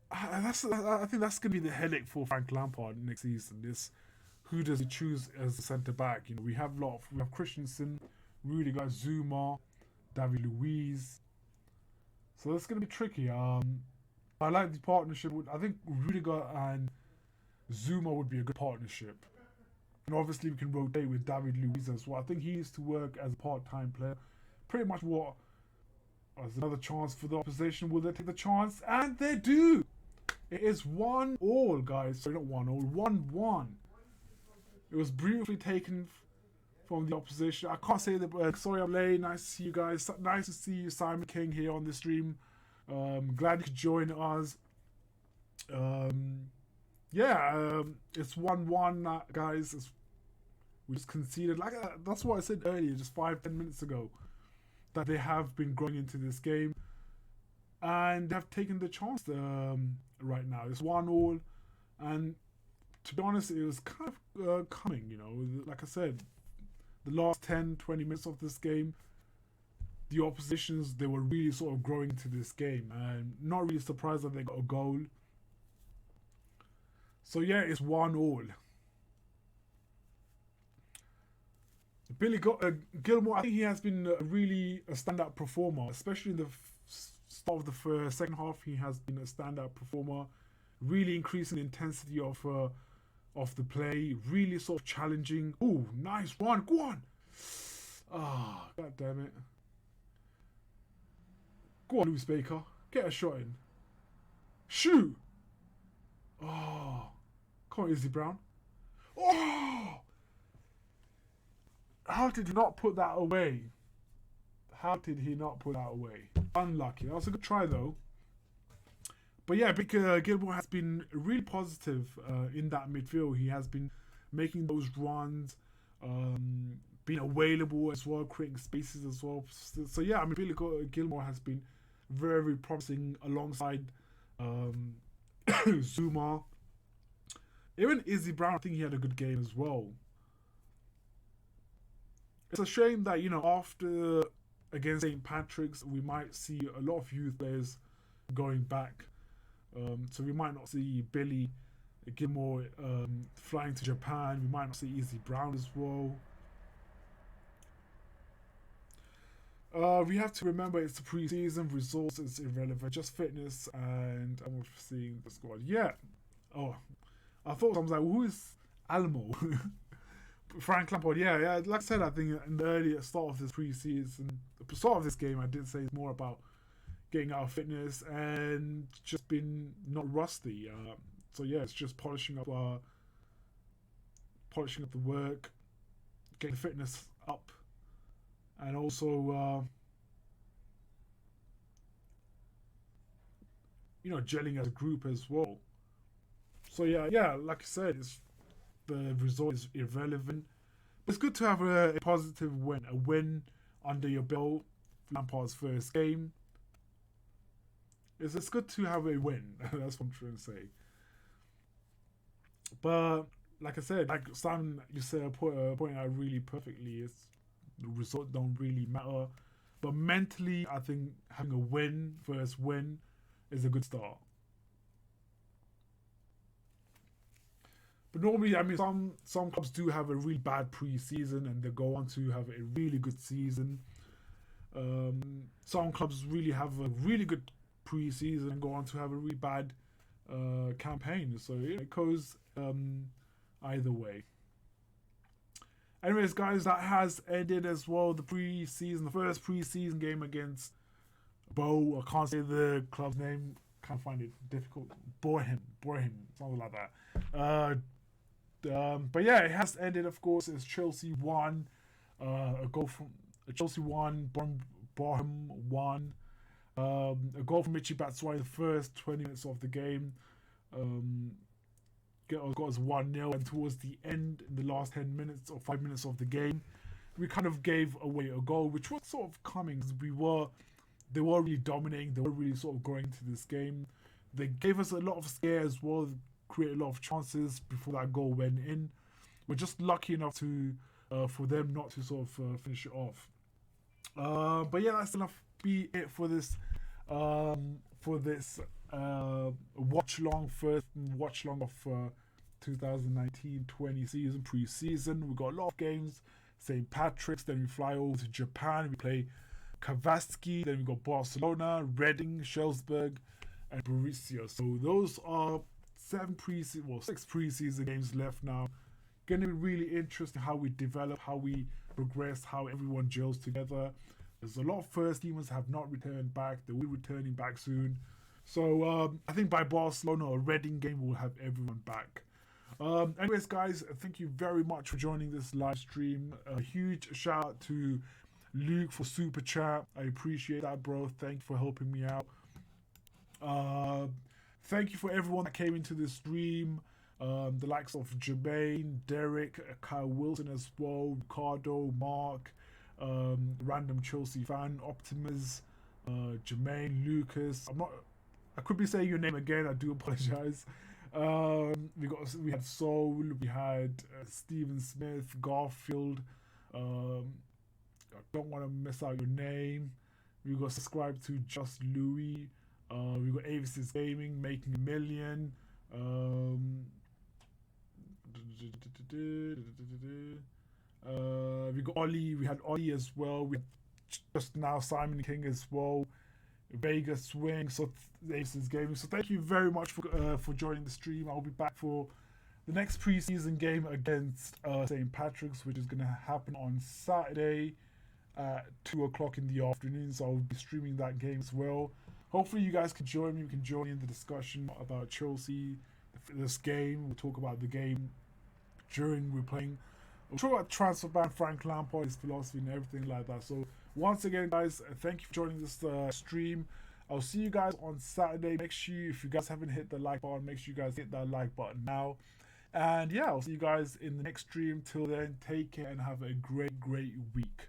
I think that's going to be the headache for Frank Lampard next season. Is who does he choose as the centre-back? We have we have Christensen, Rudiger, Zuma, David Luiz. So that's going to be tricky. I like the partnership. I think Rudiger and Zuma would be a good partnership. And obviously we can rotate with David Luiz as well. I think he needs to work as a part-time player. Pretty much what... There's another chance for the opposition. Will they take the chance? And they do! It is 1-1, guys. Sorry, not 1-1. 1-1. It was briefly taken from the opposition. I can't say that. Sorry, I'm late. Nice to see you guys. Nice to see you, Simon King, here on the stream. Glad you could join us. It's 1-1, guys. We just conceded. That's what I said earlier, just 5-10 minutes ago, that they have been growing into this game and have taken the chance right now. It's 1-1, and to be honest, it was kind of coming. Like I said, the last 10-20 minutes of this game, the oppositions, they were really sort of growing to this game, and not really surprised that they got a goal. So yeah, it's 1-1. Billy Gilmore, I think he has been really a standout performer, especially in the start of the second half. He has been a standout performer, really increasing the intensity of the play, really sort of challenging. Oh, nice one, go on! Ah, god damn it! Go on, Lewis Baker, get a shot in. Shoot! Oh, come on, Izzy Brown. Oh! How did he not put that away? How did he not put that away? Unlucky. That was a good try, though. But yeah, Gilmore has been really positive in that midfield. He has been making those runs, being available as well, creating spaces as well. So yeah, Billy Gilmore has been very, very promising alongside Zuma. Even Izzy Brown, I think he had a good game as well. It's a shame that, after against St. Patrick's, we might see a lot of youth players going back. So we might not see Billy Gilmore flying to Japan. We might not see Izzy Brown as well. We have to remember it's the pre-season. Results is irrelevant. Just fitness, and I'm seeing the squad. Yeah. Oh, I thought I was like, who is Almo? Frank Lampard, yeah. Like I said, I think in the earlier start of this pre-season, the start of this game, I did say it's more about getting out of fitness, and just been not rusty. So yeah, it's just polishing up the work, getting the fitness up, and also gelling as a group as well. So yeah, like I said, the result is irrelevant. But it's good to have a positive win, a win under your belt. Lampard's first game. It's good to have a win. That's what I'm trying to say. But like I said, like Simon, you said, pointed out really perfectly. It's the result don't really matter, but mentally, I think having a first win, is a good start. But normally, I mean, some clubs do have a really bad pre-season and they go on to have a really good season. Some clubs really have a really good pre-season and go on to have a really bad campaign. So it goes either way. Anyways, guys, that has ended as well. The first pre-season game against I can't say the club's name. Can't find it difficult. Bohemian, something like that. But yeah, it has ended. Of course, it's Chelsea 1. Chelsea 1. Bohemian 1. A goal from Michy Batshuayi the first 20 minutes of the game. Got us 1-0, and towards the end, in the last 10 minutes or 5 minutes of the game, we kind of gave away a goal, which was sort of coming because they were really dominating. They were really sort of going into this game. They gave us a lot of scare as well, created a lot of chances before that goal went in. We're just lucky enough to for them not to sort of finish it off. But yeah, that's enough. Be it for this first watch long of 2019-20 season, pre-season. We got a lot of games. St. Patrick's, then we fly over to Japan. We play Kavatsky, then we got Barcelona, Reading, Shelzburg, and Borussia. So those are 6 pre-season games left now. Going to be really interesting how we develop, how we progress, how everyone gels together. There's a lot of first teamers have not returned back. They will be returning back soon. So I think by Barcelona or Reading game, we'll have everyone back. Anyways, guys, thank you very much for joining this live stream. A huge shout out to Luke for Super Chat. I appreciate that, bro. Thank you for helping me out. Thank you for everyone that came into the stream. The likes of Jermaine, Derek, Kyle Wilson as well, Ricardo, Mark, random Chelsea fan, Optimus, Jermaine, Lucas. I could be saying your name again. I do apologize. We had Soul, we had Stephen Smith, Garfield. I don't want to miss out your name. We got subscribed to Just Louis. We got Avis Gaming, Making a Million. We got Ollie. We had Ollie as well. We had just now Simon King as well. Vegas Swing. So Avis Gaming. So thank you very much for joining the stream. I'll be back for the next preseason game against St. Patrick's, which is going to happen on Saturday at 2 o'clock in the afternoon. So I'll be streaming that game as well. Hopefully you guys can join me. We can join in the discussion about Chelsea, this game. We'll talk about the game during we're playing. We'll talk about transfer ban, Frank Lampard, his philosophy and everything like that. So once again, guys, thank you for joining this stream. I'll see you guys on Saturday. Make sure if you guys haven't hit the like button, make sure you guys hit that like button now. And yeah, I'll see you guys in the next stream. Till then, take care and have a great week.